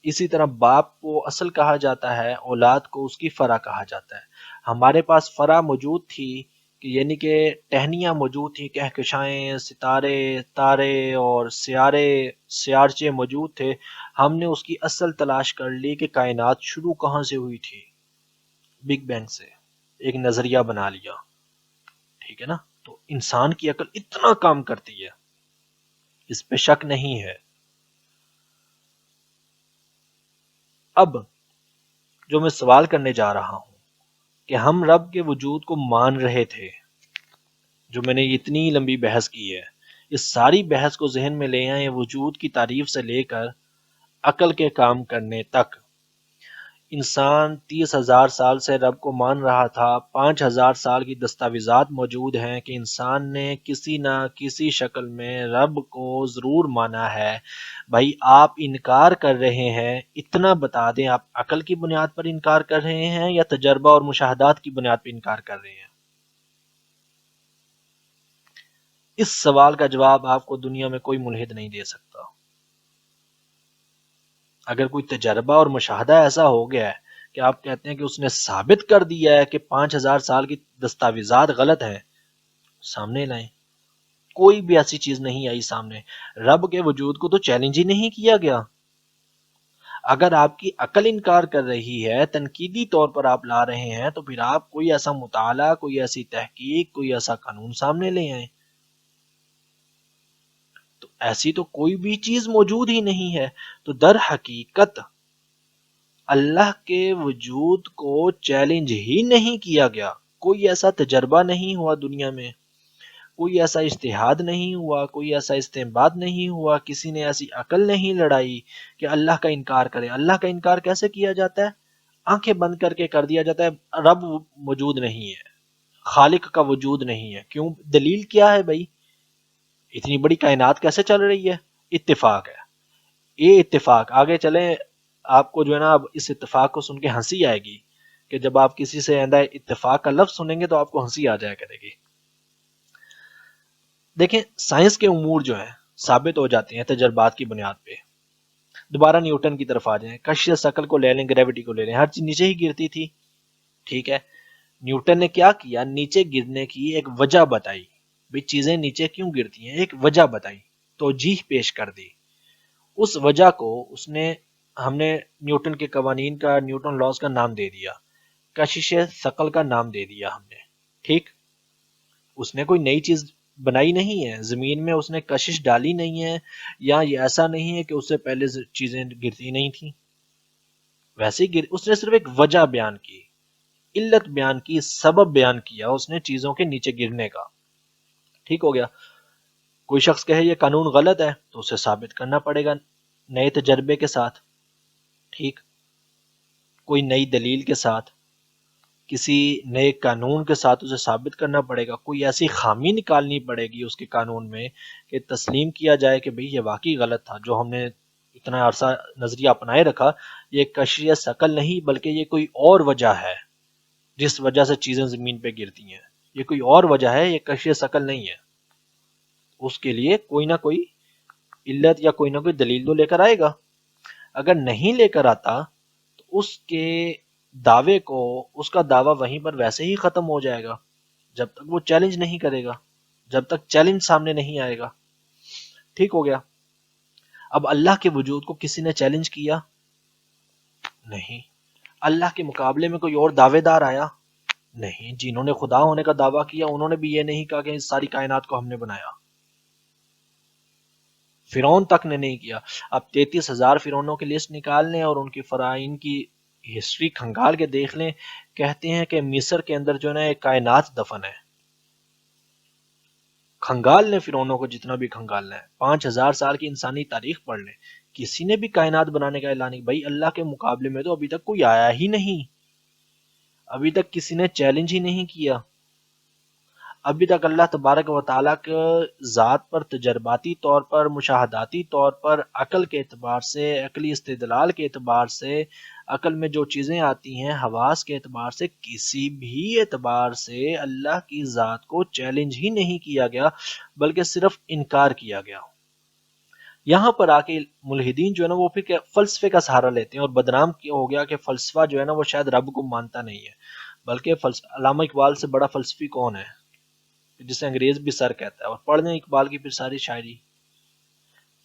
اسی طرح باپ کو اصل کہا جاتا ہے، اولاد کو اس کی فرع کہا جاتا ہے۔ ہمارے پاس فرع موجود تھی، کہ یعنی کہ ٹہنیاں موجود تھیں، کہکشائیں، ستارے، تارے اور سیارچے موجود تھے، ہم نے اس کی اصل تلاش کر لی کہ کائنات شروع کہاں سے ہوئی تھی، بگ بینگ سے، ایک نظریہ بنا لیا۔ ٹھیک ہے نا، تو انسان کی عقل اتنا کام کرتی ہے، اس پہ شک نہیں ہے۔ اب جو میں سوال کرنے جا رہا ہوں کہ ہم رب کے وجود کو مان رہے تھے، جو میں نے اتنی لمبی بحث کی ہے، اس ساری بحث کو ذہن میں لے آئیں، وجود کی تعریف سے لے کر عقل کے کام کرنے تک۔ انسان 30,000 سال سے رب کو مان رہا تھا، 5,000 سال کی دستاویزات موجود ہیں کہ انسان نے کسی نہ کسی شکل میں رب کو ضرور مانا ہے۔ بھائی آپ انکار کر رہے ہیں، اتنا بتا دیں، آپ عقل کی بنیاد پر انکار کر رہے ہیں یا تجربہ اور مشاہدات کی بنیاد پر انکار کر رہے ہیں؟ اس سوال کا جواب آپ کو دنیا میں کوئی ملحد نہیں دے سکتا۔ اگر کوئی تجربہ اور مشاہدہ ایسا ہو گیا ہے کہ آپ کہتے ہیں کہ اس نے ثابت کر دیا ہے کہ 5,000 سال کی دستاویزات غلط ہیں، سامنے لائیں۔ کوئی بھی ایسی چیز نہیں آئی سامنے، رب کے وجود کو تو چیلنج ہی نہیں کیا گیا۔ اگر آپ کی عقل انکار کر رہی ہے، تنقیدی طور پر آپ لا رہے ہیں، تو پھر آپ کوئی ایسا مطالعہ، کوئی ایسی تحقیق، کوئی ایسا قانون سامنے لے آئیں۔ تو ایسی تو کوئی بھی چیز موجود ہی نہیں ہے۔ تو در حقیقت اللہ کے وجود کو چیلنج ہی نہیں کیا گیا، کوئی ایسا تجربہ نہیں ہوا دنیا میں، کوئی ایسا اجتہاد نہیں ہوا، کوئی ایسا استنباط نہیں ہوا، کسی نے ایسی عقل نہیں لڑائی کہ اللہ کا انکار کرے۔ اللہ کا انکار کیسے کیا جاتا ہے؟ آنکھیں بند کر کے کر دیا جاتا ہے، رب موجود نہیں ہے، خالق کا وجود نہیں ہے۔ کیوں؟ دلیل کیا ہے بھائی؟ اتنی بڑی کائنات کیسے چل رہی ہے؟ اتفاق ہے، یہ اتفاق۔ آگے چلیں، آپ کو جو ہے نا اب اس اتفاق کو سن کے ہنسی آئے گی کہ جب آپ کسی سے آئندہ اتفاق کا لفظ سنیں گے تو آپ کو ہنسی آ جایا کرے گی۔ دیکھیں سائنس کے امور جو ہیں ثابت ہو جاتے ہیں تجربات کی بنیاد پہ۔ دوبارہ نیوٹن کی طرف آ جائیں، کشش ثقل کو لے لیں، گریوٹی کو لے لیں، ہر چیز نیچے ہی گرتی تھی، ٹھیک ہے۔ نیوٹن نے کیا کیا، نیچے گرنے کی ایک وجہ بتائی، بھی چیزیں نیچے کیوں گرتی ہیں، ایک وجہ بتائی، توجیہ پیش کر دی۔ اس وجہ کو ہم نے نیوٹن کے قوانین کا، نیوٹن لاز کا نام دے دیا، کشش ثقل کا نام دے دیا ہم نے، ٹھیک۔ اس نے کوئی نئی چیز بنائی نہیں ہے، زمین میں اس نے کشش ڈالی نہیں ہے، یا یہ ایسا نہیں ہے کہ اس سے پہلے چیزیں گرتی نہیں تھیں، ویسے ہی اس نے صرف ایک وجہ بیان کی، علت بیان کی، سبب بیان کیا اس نے چیزوں کے نیچے گرنے کا، ٹھیک ہو گیا۔ کوئی شخص کہے یہ قانون غلط ہے تو اسے ثابت کرنا پڑے گا نئے تجربے کے ساتھ، ٹھیک، کوئی نئی دلیل کے ساتھ، کسی نئے قانون کے ساتھ اسے ثابت کرنا پڑے گا، کوئی ایسی خامی نکالنی پڑے گی اس کے قانون میں کہ تسلیم کیا جائے کہ بھئی یہ واقعی غلط تھا، جو ہم نے اتنا عرصہ نظریہ اپنائے رکھا یہ کشش ثقل نہیں بلکہ یہ کوئی اور وجہ ہے جس وجہ سے چیزیں زمین پہ گرتی ہیں، یہ کوئی اور وجہ ہے، یہ کشش ثقل نہیں ہے۔ اس کے لیے کوئی نہ کوئی علت یا کوئی نہ کوئی دلیل تو لے کر آئے گا، اگر نہیں لے کر آتا تو اس کے دعوے کو، اس کا دعویٰ وہیں پر ویسے ہی ختم ہو جائے گا جب تک وہ چیلنج نہیں کرے گا، جب تک چیلنج سامنے نہیں آئے گا، ٹھیک ہو گیا۔ اب اللہ کے وجود کو کسی نے چیلنج کیا نہیں، اللہ کے مقابلے میں کوئی اور دعوے دار آیا نہیں، جنہوں نے خدا ہونے کا دعویٰ کیا انہوں نے بھی یہ نہیں کہا کہ اس ساری کائنات کو ہم نے بنایا، فرعون تک نے نہیں کیا۔ اب 33,000 فرعونوں کی لسٹ نکال لیں اور ان کی فرعون کی ہسٹری کھنگال کے دیکھ لیں، کہتے ہیں کہ مصر کے اندر جو ہے نا ایک کائنات دفن ہے، کھنگال لیں فرعونوں کو جتنا بھی کھنگالنا ہے، 5,000 سال کی انسانی تاریخ پڑھ لیں، کسی نے بھی کائنات بنانے کا اعلان نہیں، بھائی اللہ کے مقابلے میں تو ابھی تک کوئی آیا ہی نہیں، ابھی تک کسی نے چیلنج ہی نہیں کیا، ابھی تک اللہ تبارک و تعالیٰ کے ذات پر تجرباتی طور پر، مشاہداتی طور پر، عقل کے اعتبار سے، عقلی استدلال کے اعتبار سے، عقل میں جو چیزیں آتی ہیں، حواس کے اعتبار سے، کسی بھی اعتبار سے اللہ کی ذات کو چیلنج ہی نہیں کیا گیا بلکہ صرف انکار کیا گیا۔ یہاں پر آ کے ملحدین جو ہے نا وہ پھر فلسفے کا سہارا لیتے ہیں، اور بدنام ہو گیا کہ فلسفہ جو ہے نا وہ شاید رب کو مانتا نہیں ہے، بلکہ علامہ اقبال سے بڑا فلسفی کون ہے جسے انگریز بھی سر کہتا ہے، اور پڑھ لیں اقبال کی پھر ساری شاعری۔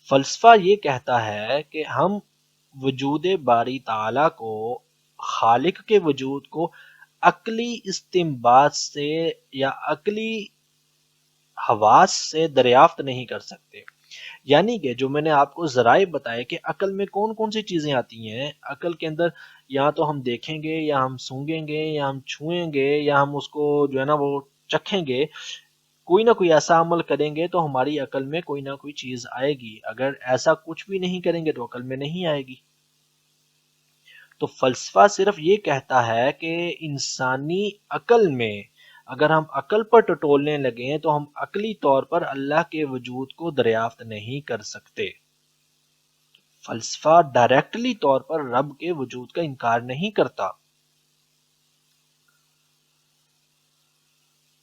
فلسفہ یہ کہتا ہے کہ ہم وجود باری تعالیٰ کو، خالق کے وجود کو عقلی استنباط سے یا عقلی حواس سے دریافت نہیں کر سکتے، یعنی کہ جو میں نے آپ کو ذرائع بتائے کہ عقل میں کون کون سی چیزیں آتی ہیں، عقل کے اندر یا تو ہم دیکھیں گے یا ہم سونگیں گے یا ہم چھوئیں گے یا ہم اس کو جو ہے نا وہ چکھیں گے، کوئی نہ کوئی ایسا عمل کریں گے تو ہماری عقل میں کوئی نہ کوئی چیز آئے گی، اگر ایسا کچھ بھی نہیں کریں گے تو عقل میں نہیں آئے گی۔ تو فلسفہ صرف یہ کہتا ہے کہ انسانی عقل میں اگر ہم عقل پر ٹٹولنے لگیں تو ہم عقلی طور پر اللہ کے وجود کو دریافت نہیں کر سکتے۔ فلسفہ ڈائریکٹلی طور پر رب کے وجود کا انکار نہیں کرتا۔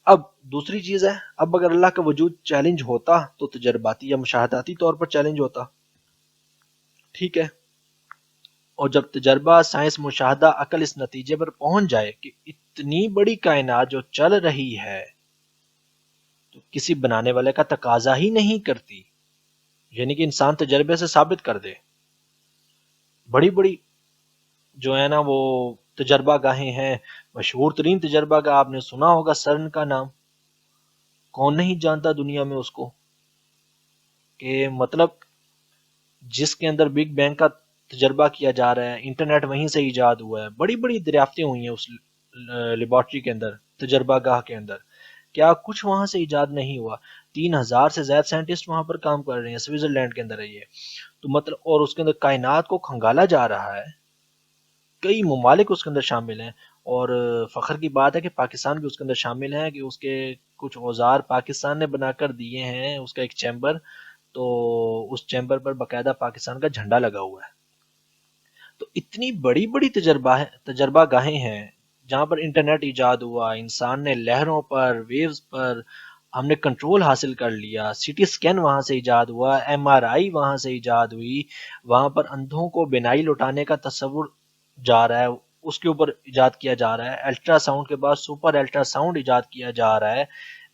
اب دوسری چیز ہے، اب اگر اللہ کا وجود چیلنج ہوتا تو تجرباتی یا مشاہداتی طور پر چیلنج ہوتا، ٹھیک ہے، اور جب تجربہ، سائنس، مشاہدہ، عقل اس نتیجے پر پہنچ جائے کہ اتنی بڑی کائنات جو چل رہی ہے تو کسی بنانے والے کا تقاضا ہی نہیں کرتی، یعنی کہ انسان تجربے سے ثابت کر دے، بڑی بڑی جو ہے نا وہ تجربہ گاہیں ہیں، مشہور ترین تجربہ گاہ آپ نے سنا ہوگا سرن کا نام، کون نہیں جانتا دنیا میں اس کو، کہ مطلب جس کے اندر بگ بینگ کا تجربہ کیا جا رہا ہے، انٹرنیٹ وہیں سے ایجاد ہوا ہے، بڑی بڑی دریافتیں ہوئی ہیں اس لیبارٹری کے اندر، تجربہ گاہ کے اندر، کیا کچھ وہاں سے ایجاد نہیں ہوا؟ 3,000 سے زائد سائنٹسٹ وہاں پر کام کر رہے ہیں، سوئٹزرلینڈ کے اندر ہے یہ، تو مطلب، اور اس کے اندر کائنات کو کھنگالا جا رہا ہے، کئی ممالک اس کے اندر شامل ہیں، اور فخر کی بات ہے کہ پاکستان بھی اس کے اندر شامل ہے، کہ اس کے کچھ اوزار پاکستان نے بنا کر دیے ہیں، اس کا ایک چیمبر، تو اس چیمبر پر باقاعدہ پاکستان کا جھنڈا لگا ہوا ہے۔ تو اتنی بڑی بڑی تجربہ گاہیں ہیں جہاں پر انٹرنیٹ ایجاد ہوا، انسان نے لہروں پر، ویوز پر ہم نے کنٹرول حاصل کر لیا، سی ٹی اسکین وہاں سے ایجاد ہوا، ایم آر آئی وہاں سے ایجاد ہوئی، وہاں پر اندھوں کو بینائی لوٹانے کا تصور جا رہا ہے، اس کے اوپر ایجاد کیا جا رہا ہے، الٹرا ساؤنڈ کے بعد سپر الٹرا ساؤنڈ ایجاد کیا جا رہا ہے،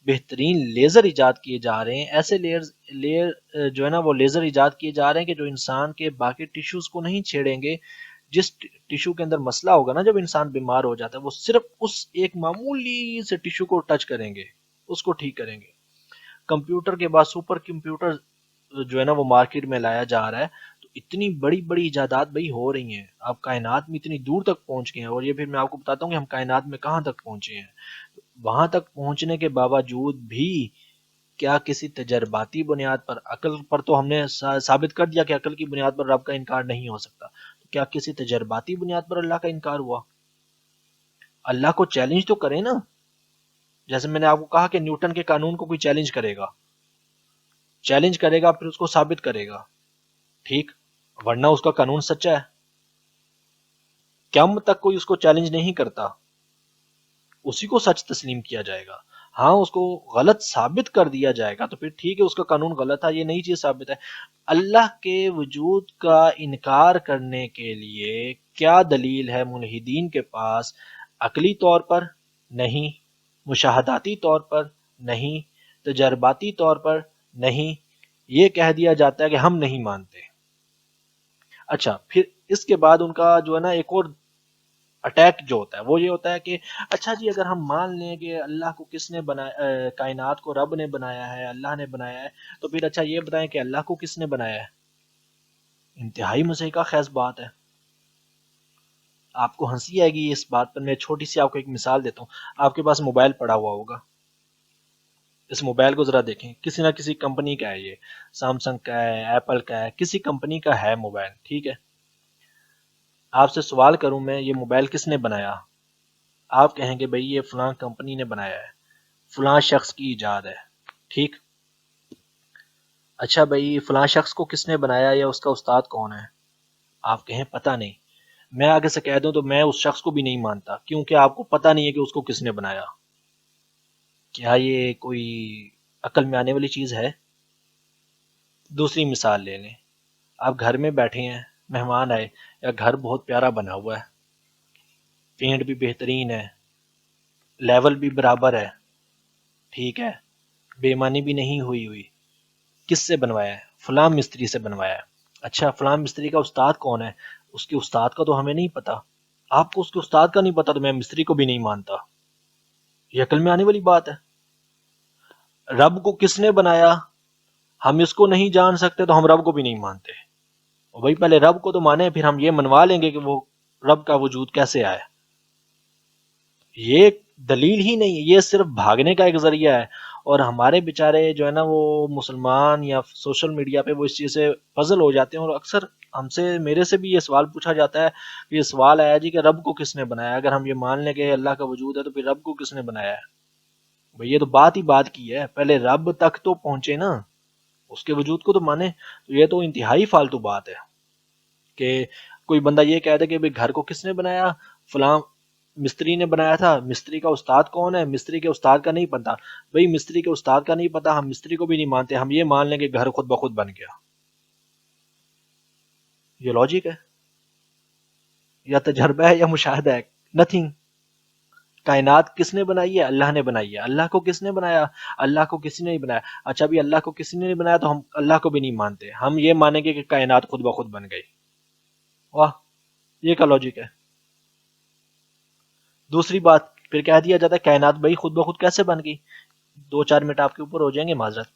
بہترین لیزر ایجاد کیے جا رہے ہیں، ایسے لیئر جو ہے نا وہ لیزر ایجاد کیے جا رہے ہیں کہ جو انسان کے باقی ٹیشوز کو نہیں چھیڑیں گے، جس ٹیشو کے اندر مسئلہ ہوگا نا جب انسان بیمار ہو جاتا ہے وہ صرف اس ایک معمولی سے ٹیشو کو ٹچ کریں گے، اس کو ٹھیک کریں گے۔ کمپیوٹر کے بعد سپر کمپیوٹر جو ہے نا وہ مارکیٹ میں لایا جا رہا ہے، تو اتنی بڑی بڑی ایجادات بھائی ہو رہی ہیں، آپ کائنات میں اتنی دور تک پہنچ گئے ہیں، اور یہ پھر میں آپ کو بتاتا ہوں کہ ہم کائنات میں کہاں تک پہنچے ہیں۔ وہاں تک پہنچنے کے باوجود بھی کیا کسی تجرباتی بنیاد پر، عقل پر تو ہم نے ثابت کر دیا کہ عقل کی بنیاد پر رب کا انکار نہیں ہو سکتا، تو کیا کسی تجرباتی بنیاد پر اللہ کا انکار ہوا؟ اللہ کو چیلنج تو کریں نا، جیسے میں نے آپ کو کہا کہ نیوٹن کے قانون کو کوئی چیلنج کرے گا، چیلنج کرے گا پھر اس کو ثابت کرے گا، ٹھیک، ورنہ اس کا قانون سچا ہے، قیامت تک کوئی اس کو چیلنج نہیں کرتا، اسی کو سچ تسلیم کیا جائے گا۔ ہاں اس کو غلط ثابت کر دیا جائے گا تو پھر ٹھیک ہے، اس کا قانون غلط تھا، یہ نئی چیز ثابت ہے۔ اللہ کے وجود کا انکار کرنے کے لیے کیا دلیل ہے ملحدین کے پاس؟ عقلی طور پر نہیں، مشاہداتی طور پر نہیں، تجرباتی طور پر نہیں، یہ کہہ دیا جاتا ہے کہ ہم نہیں مانتے۔ اچھا پھر اس کے بعد ان کا جو ہے نا ایک اور اٹیک جو ہوتا ہے وہ یہ ہوتا ہے کہ اچھا جی اگر ہم مان لیں کہ اللہ کو کس نے بنایا، کائنات کو رب نے بنایا ہے، اللہ نے بنایا ہے، تو پھر اچھا یہ بتائیں کہ اللہ کو کس نے بنایا ہے؟ انتہائی مسیحا خیز بات ہے، آپ کو ہنسی آئے گی اس بات پر، میں چھوٹی سی آپ کو ایک مثال دیتا ہوں۔ آپ کے پاس موبائل پڑا ہوا ہوگا، اس موبائل کو ذرا دیکھیں، کسی نہ کسی کمپنی کا ہے، یہ سامسنگ کا ہے، ایپل کا ہے، کسی کمپنی کا ہے موبائل، ٹھیک ہے۔ آپ سے سوال کروں میں یہ موبائل کس نے بنایا؟ آپ کہیں گے بھئی یہ فلاں کمپنی نے بنایا ہے، فلاں شخص کی ایجاد ہے، ٹھیک۔ اچھا بھئی فلاں شخص کو کس نے بنایا یا اس کا استاد کون ہے؟ آپ کہیں پتہ نہیں۔ میں آگے سے کہہ دوں تو میں اس شخص کو بھی نہیں مانتا، کیونکہ آپ کو پتہ نہیں ہے کہ اس کو کس نے بنایا۔ کیا یہ کوئی عقل میں آنے والی چیز ہے؟ دوسری مثال لے لیں، آپ گھر میں بیٹھے ہیں، مہمان آئے، یا گھر بہت پیارا بنا ہوا ہے، پینٹ بھی بہترین ہے، لیول بھی برابر ہے، ٹھیک ہے، بے ایمانی بھی نہیں ہوئی، کس سے بنوایا ہے؟ فلاں مستری سے بنوایا ہے۔ اچھا فلاں مستری کا استاد کون ہے؟ اس کے استاد کا تو ہمیں نہیں پتا، آپ کو اس کے استاد کا نہیں پتا تو میں مستری کو بھی نہیں مانتا، یہ عقل میں آنے والی بات ہے؟ رب کو کس نے بنایا ہم اس کو نہیں جان سکتے تو ہم رب کو بھی نہیں مانتے، اور بھائی پہلے رب کو تو مانے پھر ہم یہ منوا لیں گے کہ وہ رب کا وجود کیسے آئے۔ یہ دلیل ہی نہیں ہے، یہ صرف بھاگنے کا ایک ذریعہ ہے، اور ہمارے بیچارے جو ہے نا وہ مسلمان یا سوشل میڈیا پہ وہ اس چیز سے پزل ہو جاتے ہیں، اور اکثر ہم سے، میرے سے بھی یہ سوال پوچھا جاتا ہے، یہ سوال آیا جی کہ رب کو کس نے بنایا؟ اگر ہم یہ مان لیں کہ اللہ کا وجود ہے تو پھر رب کو کس نے بنایا ہے؟ بھئی یہ تو بات ہی بات کی ہے، پہلے رب تک تو پہنچے نا، اس کے وجود کو تو مانے، تو یہ تو انتہائی فالتو بات ہے کہ کوئی بندہ یہ کہہ دے کہ بھئی گھر کو کس نے بنایا؟ فلاں مستری نے بنایا تھا، مستری کا استاد کون ہے؟ مستری کے استاد کا نہیں پتا، بھئی مستری کے استاد کا نہیں پتا، ہم مستری کو بھی نہیں مانتے، ہم یہ مان لیں کہ گھر خود بخود بن گیا۔ یہ لاجک ہے یا تجربہ ہے یا مشاہدہ ہے؟ نتھنگ۔ کائنات کس نے بنائی ہے؟ اللہ نے بنائی ہے۔ اللہ کو کس نے بنایا؟ اللہ کو کسی نے نہیں بنایا۔ اچھا بھی اللہ کو کسی نے نہیں بنایا تو ہم اللہ کو بھی نہیں مانتے، ہم یہ مانیں گے کہ کائنات خود بخود بن گئی۔ واہ، یہ کا لاجک ہے؟ دوسری بات پھر کہہ دیا جاتا ہے کائنات بھائی خود بخود کیسے بن گئی؟ 2-4 منٹ آپ کے اوپر ہو جائیں گے، معذرت۔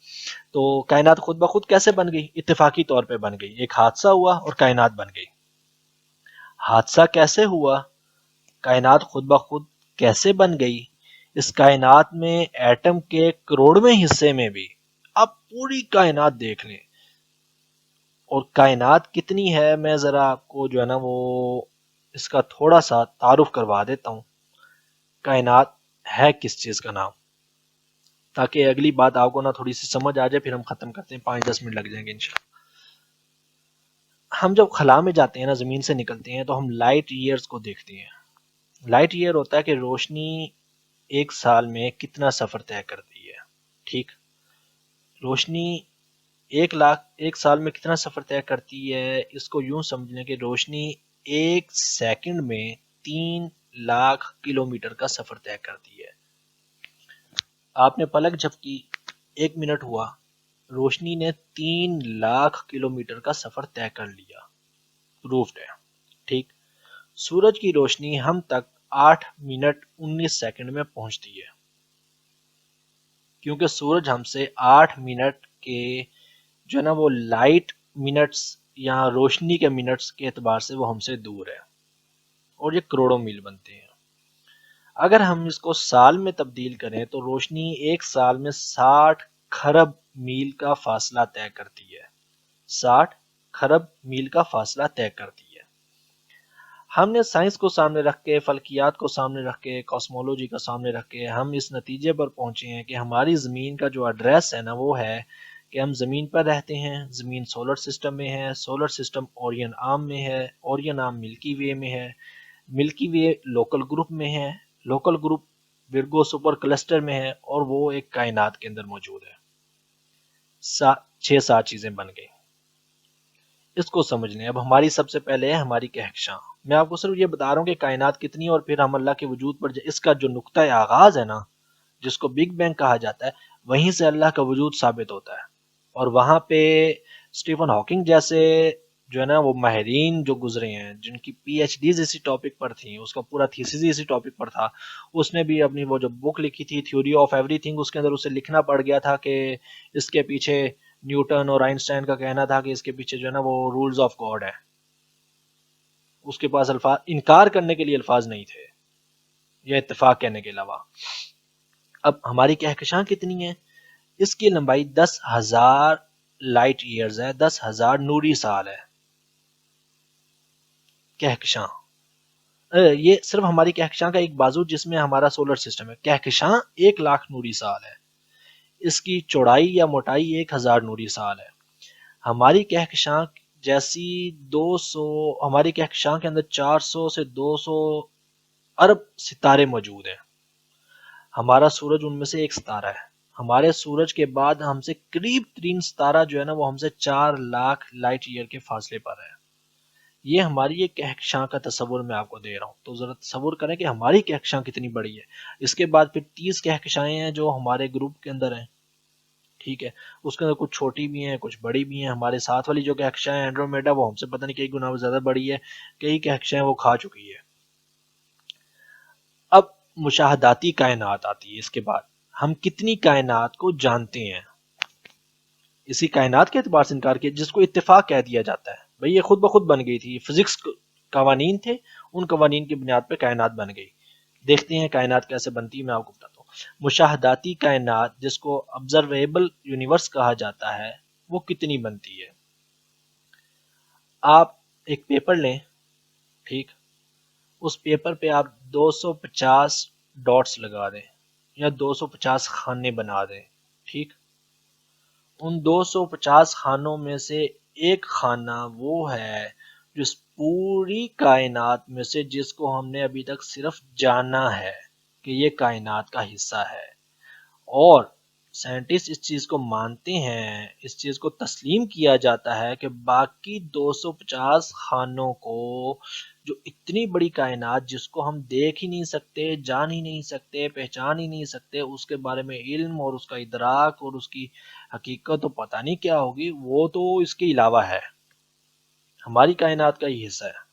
تو کائنات خود بخود کیسے بن گئی؟ اتفاقی طور پہ بن گئی، ایک حادثہ ہوا اور کائنات بن گئی۔ حادثہ کیسے ہوا؟ کائنات خود بخود کیسے بن گئی؟ اس کائنات میں ایٹم کے کروڑویں حصے میں بھی آپ پوری کائنات دیکھ لیں، اور کائنات کتنی ہے میں ذرا آپ کو جو ہے نا وہ اس کا تھوڑا سا تعارف کروا دیتا ہوں۔ کائنات ہے کس چیز کا نام، تاکہ اگلی بات آپ کو نا تھوڑی سی سمجھ آ جائے، پھر ہم ختم کرتے ہیں، 5-10 منٹ لگ جائیں گے انشاءاللہ۔ ہم جب خلا میں جاتے ہیں نا، زمین سے نکلتے ہیں تو ہم لائٹ ایئرز کو دیکھتے ہیں، لائٹ ایئر ہوتا ہے کہ روشنی ایک سال میں کتنا سفر طے کرتی ہے. ٹھیک، روشنی ایک سال میں کتنا سفر طے کرتی ہے، اس کو یوں سمجھنے کہ روشنی ایک سیکنڈ میں 3 لاکھ کلومیٹر کا سفر طے کرتی ہے. آپ نے پلک جھپکی، 1 منٹ ہوا، روشنی نے 3 لاکھ کلومیٹر کا سفر طے کر لیا. پروفڈ ہے. ٹھیک، سورج کی روشنی ہم تک 8 منٹ 19 سیکنڈ میں پہنچتی ہے، کیونکہ سورج ہم سے 8 منٹ کے جو ہے نا وہ لائٹ منٹس یا روشنی کے منٹس کے اعتبار سے وہ ہم سے دور ہے، اور یہ کروڑوں میل بنتے ہیں. اگر ہم اس کو سال میں تبدیل کریں تو روشنی ایک سال میں 60 کھرب میل کا فاصلہ طے کرتی ہے. 60 کھرب میل کا فاصلہ طے کرتی ہے. ہم نے سائنس کو سامنے رکھ کے، فلکیات کو سامنے رکھ کے، کاسمولوجی کا سامنے رکھ کے ہم اس نتیجے پر پہنچے ہیں کہ ہماری زمین کا جو ایڈریس ہے نا وہ ہے کہ ہم زمین پر رہتے ہیں. زمین سولر سسٹم میں ہے، سولر سسٹم اورین عام میں ہے، اورین عام ملکی وے میں ہے، ملکی وے لوکل گروپ میں ہے، local group Virgo super cluster میں ہے، اور وہ ایک کائنات کے اندر موجود ہے. 6-7 چیزیں بن گئی. اس کو سمجھ لیں. اب ہماری سب سے پہلے ہے ہماری کہکشاں. میں آپ کو صرف یہ بتا رہا ہوں کہ کائنات کتنی ہے، اور پھر ہم اللہ کے وجود پر اس کا جو نقطۂ آغاز ہے نا، جس کو بگ بینگ کہا جاتا ہے، وہیں سے اللہ کا وجود ثابت ہوتا ہے. اور وہاں پہ اسٹیفن ہاکنگ جیسے جو ہے نا وہ ماہرین جو گزرے ہیں، جن کی پی ایچ ڈیز اسی ٹاپک پر تھیں، اس کا پورا تھیسس اسی ٹاپک پر تھا، اس نے بھی اپنی وہ جو بک لکھی تھی تھیوری آف ایوری تھنگ، اس کے اندر اسے لکھنا پڑ گیا تھا کہ اس کے پیچھے نیوٹن اور آئنسٹائن کا کہنا تھا کہ اس کے پیچھے جو ہے نا وہ رولز آف گاڈ ہے. اس کے پاس الفاظ انکار کرنے کے لیے الفاظ نہیں تھے یا اتفاق کہنے کے علاوہ. اب ہماری کہکشاں کتنی ہے؟ اس کی لمبائی 10,000 لائٹ ایئرز ہے، 10,000 نوری سال ہے. کہکشاں یہ صرف ہماری کہکشاں کا ایک بازو جس میں ہمارا سولر سسٹم ہے. کہکشاں 1 لاکھ نوری سال ہے. اس کی چوڑائی یا موٹائی 1,000 نوری سال ہے. ہماری کہکشاں جیسی 200 ہماری کہکشاں کے اندر 400 سے 200 ارب ستارے موجود ہیں. ہمارا سورج ان میں سے ایک ستارہ ہے. ہمارے سورج کے بعد ہم سے قریب ترین ستارہ جو ہے نا وہ ہم سے 4 لاکھ لائٹ ایئر کے فاصلے پر ہے. یہ ہماری ایک کہکشاں کا تصور میں آپ کو دے رہا ہوں، تو ذرا تصور کریں کہ ہماری کہکشاں کتنی بڑی ہے. اس کے بعد پھر 30 کہکشائیں ہیں جو ہمارے گروپ کے اندر ہیں. ٹھیک ہے، اس کے اندر کچھ چھوٹی بھی ہیں، کچھ بڑی بھی ہیں. ہمارے ساتھ والی جو کہکشائیں اینڈرومیڈا وہ ہم سے پتہ نہیں کئی گنا زیادہ بڑی ہے، کئی کہکشائیں وہ کھا چکی ہے. اب مشاہداتی کائنات آتی ہے. اس کے بعد ہم کتنی کائنات کو جانتے ہیں، اسی کائنات کے اعتبار سے انکار کیا جس کو اتفاق کہہ دیا جاتا ہے. بھئی یہ خود بخود بن گئی تھی، فزکس قوانین تھے، ان قوانین کی بنیاد پہ کائنات بن گئی. دیکھتے ہیں کائنات کیسے بنتی ہے، میں آپ کو بتاتا ہوں. مشاہداتی کائنات جس کو آبزرویبل یونیورس کہا جاتا ہے، وہ کتنی بنتی ہے. آپ ایک پیپر لیں، ٹھیک، اس پیپر پہ آپ 250 ڈاٹس لگا دیں یا 250 خانے بنا دیں. ٹھیک، ان 250 خانوں میں سے ایک خانہ وہ ہے جس پوری کائنات میں سے جس کو ہم نے ابھی تک صرف جانا ہے کہ یہ کائنات کا حصہ ہے. اور سائنٹسٹ اس چیز کو مانتے ہیں، اس چیز کو تسلیم کیا جاتا ہے کہ باقی 250 خانوں کو، جو اتنی بڑی کائنات جس کو ہم دیکھ ہی نہیں سکتے، جان ہی نہیں سکتے، پہچان ہی نہیں سکتے، اس کے بارے میں علم اور اس کا ادراک اور اس کی حقیقت تو پتہ نہیں کیا ہوگی، وہ تو اس کے علاوہ ہے، ہماری کائنات کا ہی حصہ ہے.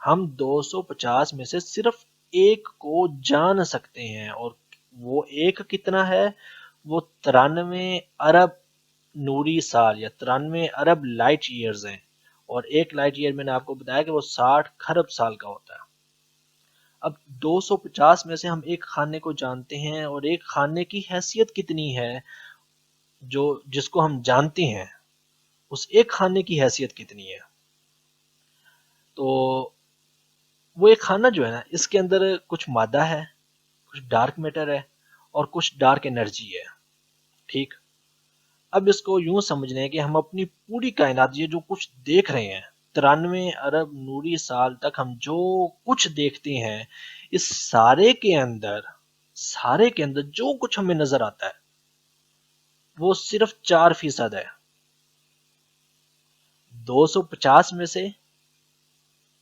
ہم 250 میں سے صرف ایک کو جان سکتے ہیں، اور وہ ایک کتنا ہے؟ وہ 93 ارب نوری سال یا 93 ارب لائٹ ایئرز ہیں. اور ایک لائٹ ایئر میں نے آپ کو بتایا کہ وہ 60 کھرب سال کا ہوتا ہے. اب 250 میں سے ہم ایک خانے کو جانتے ہیں، اور ایک خانے کی حیثیت کتنی ہے جس کو ہم جانتے ہیں، اس ایک خانے کی حیثیت کتنی ہے. تو وہ ایک خانہ جو ہے نا، اس کے اندر کچھ مادہ ہے، کچھ ڈارک میٹر ہے، اور کچھ ڈارک انرجی ہے. ٹھیک، اب اس کو یوں سمجھنے کہ ہم اپنی پوری کائنات، یہ جو کچھ دیکھ رہے ہیں 93 ارب نوری سال تک ہم جو کچھ دیکھتے ہیں اس سارے کے اندر جو کچھ ہمیں نظر آتا ہے وہ صرف 4% ہے. 250 میں سے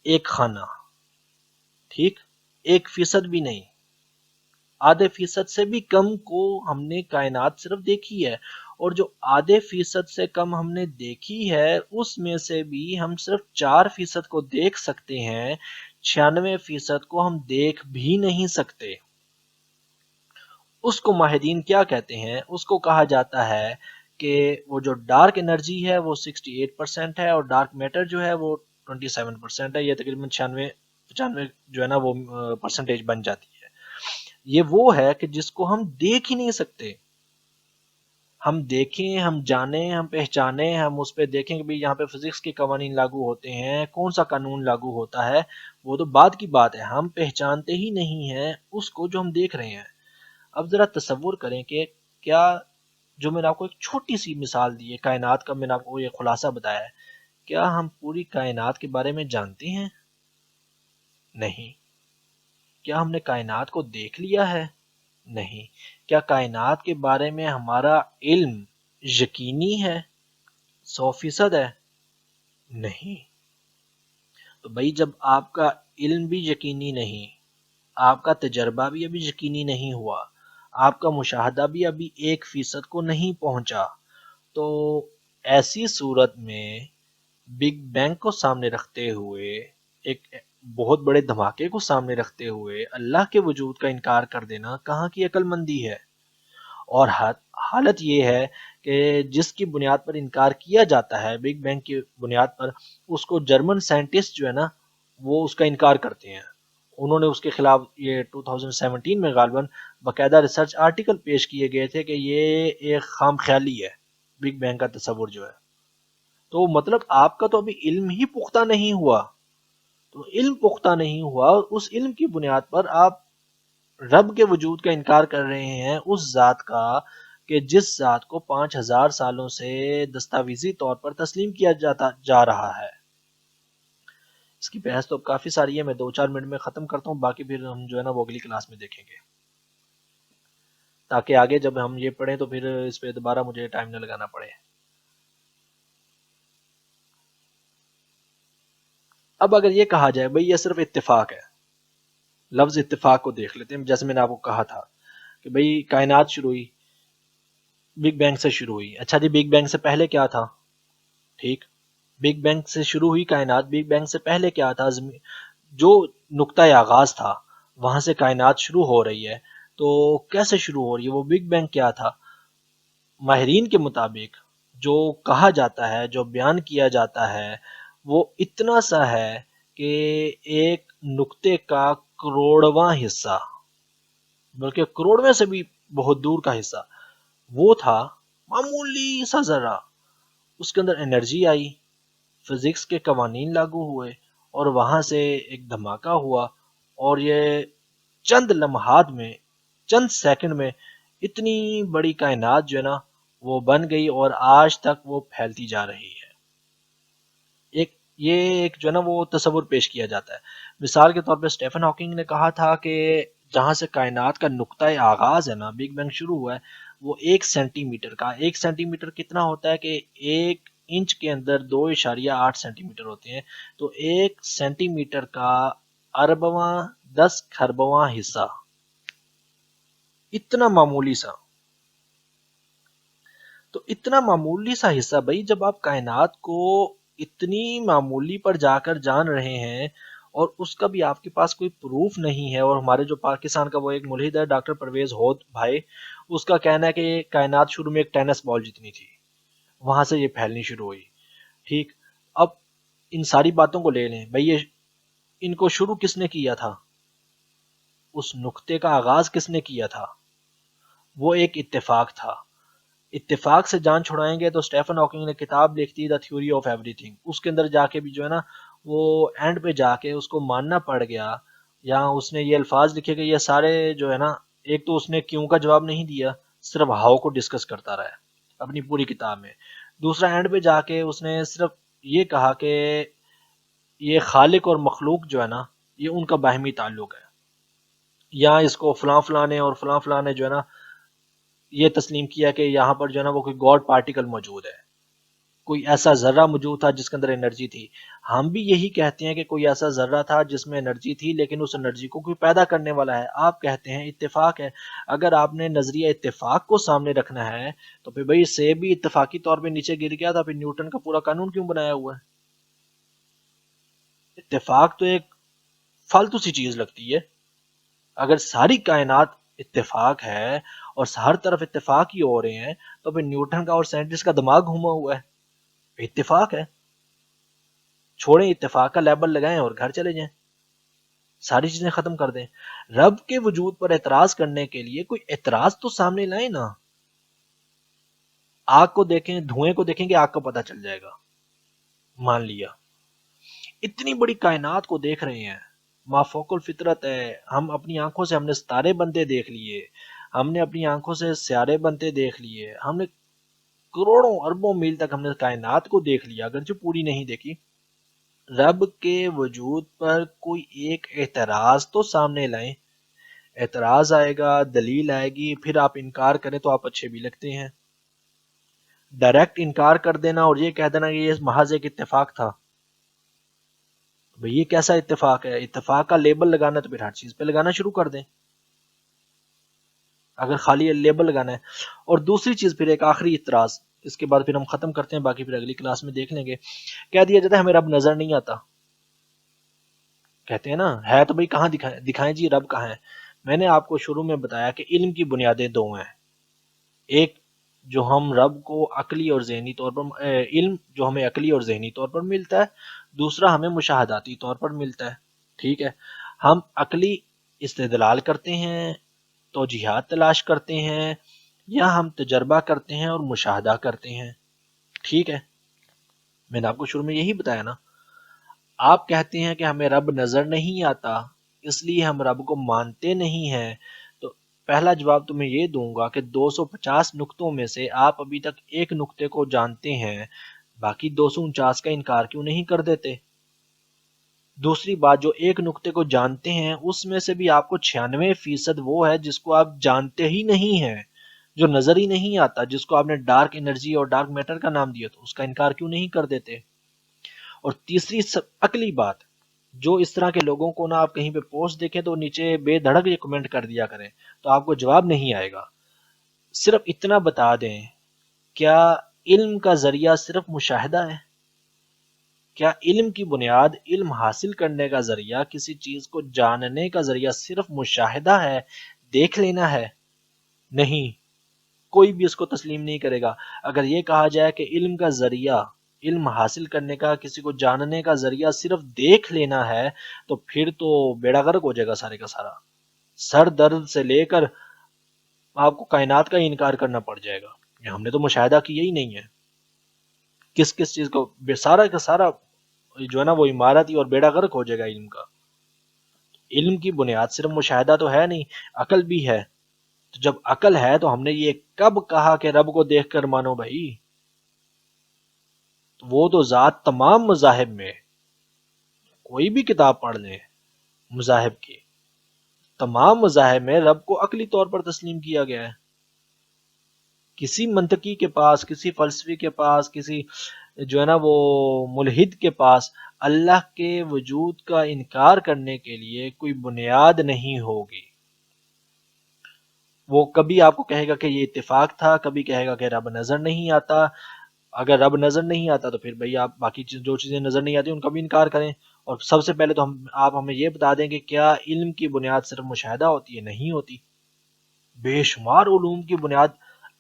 ایک خانہ، ٹھیک، 1% بھی نہیں، آدھے فیصد سے بھی کم کو ہم نے کائنات صرف دیکھی ہے. اور جو آدھے فیصد سے کم ہم نے دیکھی ہے اس میں سے بھی ہم صرف 4% کو دیکھ سکتے ہیں، 96% کو ہم دیکھ بھی نہیں سکتے. اس کو ماہرین کیا کہتے ہیں؟ اس کو کہا جاتا ہے کہ وہ جو ڈارک انرجی ہے وہ 68% ہے اور ڈارک میٹر جو ہے وہ 27% ہے. یہ تقریباً 96-95 جو ہے نا وہ پرسنٹیج بن جاتی ہے. یہ وہ ہے کہ جس کو ہم دیکھ ہی نہیں سکتے. ہم دیکھیں، ہم جانیں، ہم پہچانیں، ہم اس پہ دیکھیں کہ بھی یہاں پہ فزکس کے قوانین لاگو ہوتے ہیں، کون سا قانون لاگو ہوتا ہے، وہ تو بعد کی بات ہے. ہم پہچانتے ہی نہیں ہیں اس کو جو ہم دیکھ رہے ہیں. اب ذرا تصور کریں کہ کیا جو میں نے آپ کو ایک چھوٹی سی مثال دی ہے کائنات کا، میں نے آپ کو یہ خلاصہ بتایا ہے، کیا ہم پوری کائنات کے بارے میں جانتے ہیں؟ نہیں. کیا ہم نے کائنات کو دیکھ لیا ہے؟ نہیں. کیا کائنات کے بارے میں ہمارا علم یقینی ہے، 100% ہے؟ نہیں. تو بھائی جب آپ کا علم بھی یقینی نہیں، آپ کا تجربہ بھی ابھی یقینی نہیں ہوا، آپ کا مشاہدہ بھی ابھی 1% کو نہیں پہنچا، تو ایسی صورت میں بگ بینگ کو سامنے رکھتے ہوئے، ایک بہت بڑے دھماکے کو سامنے رکھتے ہوئے اللہ کے وجود کا انکار کر دینا کہاں کی عقل مندی ہے؟ اور حالت یہ ہے کہ جس کی بنیاد پر انکار کیا جاتا ہے، بگ بینگ کی بنیاد پر، اس کو جرمن سائنٹسٹ جو ہے نا وہ اس کا انکار کرتے ہیں. انہوں نے اس کے خلاف یہ 2017 میں غالباً باقاعدہ ریسرچ آرٹیکل پیش کیے گئے تھے کہ یہ ایک خام خیالی ہے بگ بینگ کا تصور جو ہے. تو مطلب آپ کا تو ابھی علم ہی پختہ نہیں ہوا. تو علم پختہ نہیں ہوا اور اس علم کی بنیاد پر آپ رب کے وجود کا انکار کر رہے ہیں، اس ذات کا کہ جس ذات کو 5000 سالوں سے دستاویزی طور پر تسلیم کیا جا رہا ہے. اس کی بحث تو کافی ساری ہے، میں 2-4 منٹ میں ختم کرتا ہوں، باقی پھر ہم جو ہے نا وہ اگلی کلاس میں دیکھیں گے، تاکہ آگے جب ہم یہ پڑھیں تو پھر اس پہ دوبارہ مجھے ٹائم نہ لگانا پڑے. اب اگر یہ کہا جائے بھئی یہ صرف اتفاق ہے، لفظ اتفاق کو دیکھ لیتے ہیں. جیسے میں نے آپ کو کہا تھا کہ بھئی کائنات شروع ہوئی بگ بینگ سے شروع ہوئی. اچھا جی، بگ بینگ سے پہلے کیا تھا؟ ٹھیک، بگ بینگ سے شروع ہوئی کائنات، بگ بینگ سے پہلے کیا تھا؟ جو نقطۂ آغاز تھا وہاں سے کائنات شروع ہو رہی ہے، تو کیسے شروع ہو رہی ہے؟ وہ بگ بینگ کیا تھا؟ ماہرین کے مطابق جو کہا جاتا ہے، جو بیان کیا جاتا ہے، وہ اتنا سا ہے کہ ایک نقطے کا کروڑواں حصہ، بلکہ کروڑویں سے بھی بہت دور کا حصہ، وہ تھا معمولی سا ذرہ. اس کے اندر انرجی آئی، فزکس کے قوانین لاگو ہوئے اور وہاں سے ایک دھماکہ ہوا، اور یہ چند لمحات میں، چند سیکنڈ میں اتنی بڑی کائنات جو ہے نا وہ بن گئی اور آج تک وہ پھیلتی جا رہی ہے. ایک جو ہے نا وہ تصور پیش کیا جاتا ہے. مثال کے طور پہ اسٹیفن ہاکنگ نے کہا تھا کہ جہاں سے کائنات کا نقطۂ آغاز ہے نا، بگ بینگ شروع ہوا ہے، وہ 1 سینٹی میٹر کا. 1 سینٹی میٹر کتنا ہوتا ہے کہ 1 انچ کے اندر 2.8 سینٹی میٹر ہوتے ہیں. تو 1 سینٹی میٹر کا اربواں 10 کھربواں حصہ، اتنا معمولی سا. تو اتنا معمولی سا حصہ بھائی، جب آپ کائنات کو اتنی معمولی پر جا کر جان رہے ہیں اور اس کا بھی آپ کے پاس کوئی پروف نہیں ہے، اور ہمارے جو پاکستان کا وہ ایک ملحد ہے ڈاکٹر پرویز ہود بھائی، اس کا کہنا ہے کہ یہ کائنات شروع میں ایک ٹینس بال جتنی تھی، وہاں سے یہ پھیلنی شروع ہوئی. ٹھیک، اب ان ساری باتوں کو لے لیں بھائی، یہ ان کو شروع کس نے کیا تھا؟ اس نقطے کا آغاز کس نے کیا تھا؟ وہ ایک اتفاق تھا. اتفاق سے جان چھڑائیں گے تو اسٹیفن ہاکنگ نے کتاب لکھی دا تھیوری آف ایوری تھنگ، اس کے اندر جا کے بھی جو ہے نا وہ اینڈ پہ جا کے اس کو ماننا پڑ گیا. یہاں اس نے یہ الفاظ لکھے کہ یہ سارے جو ہے نا، ایک تو اس نے کیوں کا جواب نہیں دیا، صرف ہاؤ کو ڈسکس کرتا رہا اپنی پوری کتاب میں. دوسرا اینڈ پہ جا کے اس نے صرف یہ کہا کہ یہ خالق اور مخلوق جو ہے نا، یہ ان کا باہمی تعلق ہے. یہاں اس کو فلاں فلاں نے اور فلاں فلاں نے جو ہے نا یہ تسلیم کیا کہ یہاں پر جو ہے نا وہ کوئی گاڈ پارٹیکل موجود ہے، کوئی ایسا ذرہ موجود تھا جس کے اندر انرجی تھی. ہم بھی یہی کہتے ہیں کہ کوئی ایسا ذرہ تھا جس میں انرجی تھی، لیکن اس انرجی کو کوئی پیدا کرنے والا ہے. آپ کہتے ہیں اتفاق ہے. اگر آپ نے نظریہ اتفاق کو سامنے رکھنا ہے تو پھر بھائی سیب بھی اتفاقی طور پہ نیچے گر گیا تھا، پھر نیوٹن کا پورا قانون کیوں بنایا ہوا ہے؟ اتفاق تو ایک فالتو سی چیز لگتی ہے. اگر ساری کائنات اتفاق ہے اور ہر طرف اتفاق ہی ہو رہے ہیں تو پھر نیوٹن کا اور سائنٹسٹ کا دماغ گھوما ہوا ہے. اتفاق ہے، چھوڑیں اتفاق کا لیبل لگائیں اور گھر چلے جائیں، ساری چیزیں ختم کر دیں. رب کے وجود پر اعتراض کرنے کے لیے کوئی اعتراض تو سامنے لائیں نا. آگ کو دیکھیں، دھوئیں کو دیکھیں کہ آگ کا پتہ چل جائے گا، مان لیا. اتنی بڑی کائنات کو دیکھ رہے ہیں، مافوق الفطرت ہے. ہم اپنی آنکھوں سے ہم نے ستارے بنتے دیکھ لیے، ہم نے اپنی آنکھوں سے سیارے بنتے دیکھ لیے، ہم نے کروڑوں اربوں میل تک ہم نے کائنات کو دیکھ لیا، اگرچہ پوری نہیں دیکھی. رب کے وجود پر کوئی ایک اعتراض تو سامنے لائیں. اعتراض آئے گا، دلیل آئے گی، پھر آپ انکار کریں تو آپ اچھے بھی لگتے ہیں. ڈائریکٹ انکار کر دینا اور یہ کہہ دینا کہ یہ محض ایک اتفاق تھا، بھئی یہ کیسا اتفاق ہے؟ اتفاق کا لیبل لگانا تو پھر ہر چیز پہ لگانا شروع کر دیں اگر خالی لیبل لگانا ہے. اور دوسری چیز پھر ایک آخری اعتراض، اس کے بعد پھر ہم ختم کرتے ہیں، باقی پھر اگلی کلاس میں دیکھ لیں گے. کہہ دیا جاتا ہے ہمیں رب نظر نہیں آتا. کہتے ہیں نا ہے تو بھئی کہاں دکھائیں جی رب کہاں ہے. میں نے آپ کو شروع میں بتایا کہ علم کی بنیادیں دو ہیں. ایک جو ہم رب کو عقلی اور ذہنی طور پر علم جو ہمیں عقلی اور ذہنی طور پر ملتا ہے، دوسرا ہمیں مشاہداتی طور پر ملتا ہے. ٹھیک ہے، ہم عقلی استدلال کرتے ہیں، توجیہات تلاش کرتے ہیں، یا ہم تجربہ کرتے ہیں اور مشاہدہ کرتے ہیں. ٹھیک ہے، میں نے آپ کو شروع میں یہی بتایا نا. آپ کہتے ہیں کہ ہمیں رب نظر نہیں آتا اس لیے ہم رب کو مانتے نہیں ہیں. تو پہلا جواب تو میں یہ دوں گا کہ 250 نقطوں میں سے آپ ابھی تک ایک نقطے کو جانتے ہیں، باقی 249 کا انکار کیوں نہیں کر دیتے؟ دوسری بات، جو ایک نقطے کو جانتے ہیں اس میں سے بھی آپ کو 96% وہ ہے جس کو آپ جانتے ہی نہیں ہیں، جو نظر ہی نہیں آتا، جس کو آپ نے ڈارک انرجی اور ڈارک میٹر کا نام دیا، تو اس کا انکار کیوں نہیں کر دیتے؟ اور تیسری عقلی بات، جو اس طرح کے لوگوں کو نا آپ کہیں پہ پوسٹ دیکھیں تو نیچے بے دھڑک یہ کمنٹ کر دیا کریں تو آپ کو جواب نہیں آئے گا. صرف اتنا بتا دیں، کیا علم کا ذریعہ صرف مشاہدہ ہے؟ کیا علم کی بنیاد، علم حاصل کرنے کا ذریعہ، کسی چیز کو جاننے کا ذریعہ صرف مشاہدہ ہے، دیکھ لینا ہے؟ نہیں، کوئی بھی اس کو تسلیم نہیں کرے گا. اگر یہ کہا جائے کہ علم کا ذریعہ، علم حاصل کرنے کا، کسی کو جاننے کا ذریعہ صرف دیکھ لینا ہے، تو پھر تو بیڑا غرق ہو جائے گا سارے کا سارا. سر درد سے لے کر آپ کو کائنات کا انکار کرنا پڑ جائے گا. ہم نے تو مشاہدہ کیا ہی نہیں ہے. کس کس چیز کو؟ سارا کا سارا جو ہے نا وہ عمارت ہی اور بیڑا غرق ہو جائے گا علم کا. علم کی بنیاد صرف مشاہدہ تو ہے نہیں، عقل بھی ہے. تو جب عقل ہے تو ہم نے یہ کب کہا کہ رب کو دیکھ کر مانو بھائی؟ وہ تو ذات تمام مذاہب میں، کوئی بھی کتاب پڑھ لیں مذاہب کی، تمام مذاہب میں رب کو عقلی طور پر تسلیم کیا گیا ہے. کسی منطقی کے پاس، کسی فلسفی کے پاس، کسی جو ہے نا وہ ملحد کے پاس اللہ کے وجود کا انکار کرنے کے لیے کوئی بنیاد نہیں ہوگی. وہ کبھی آپ کو کہے گا کہ یہ اتفاق تھا، کبھی کہے گا کہ رب نظر نہیں آتا. اگر رب نظر نہیں آتا تو پھر بھئی آپ باقی جو چیزیں نظر نہیں آتی ان کا بھی انکار کریں. اور سب سے پہلے تو آپ ہمیں یہ بتا دیں کہ کیا علم کی بنیاد صرف مشاہدہ ہوتی ہے؟ نہیں ہوتی. بے شمار علوم کی بنیاد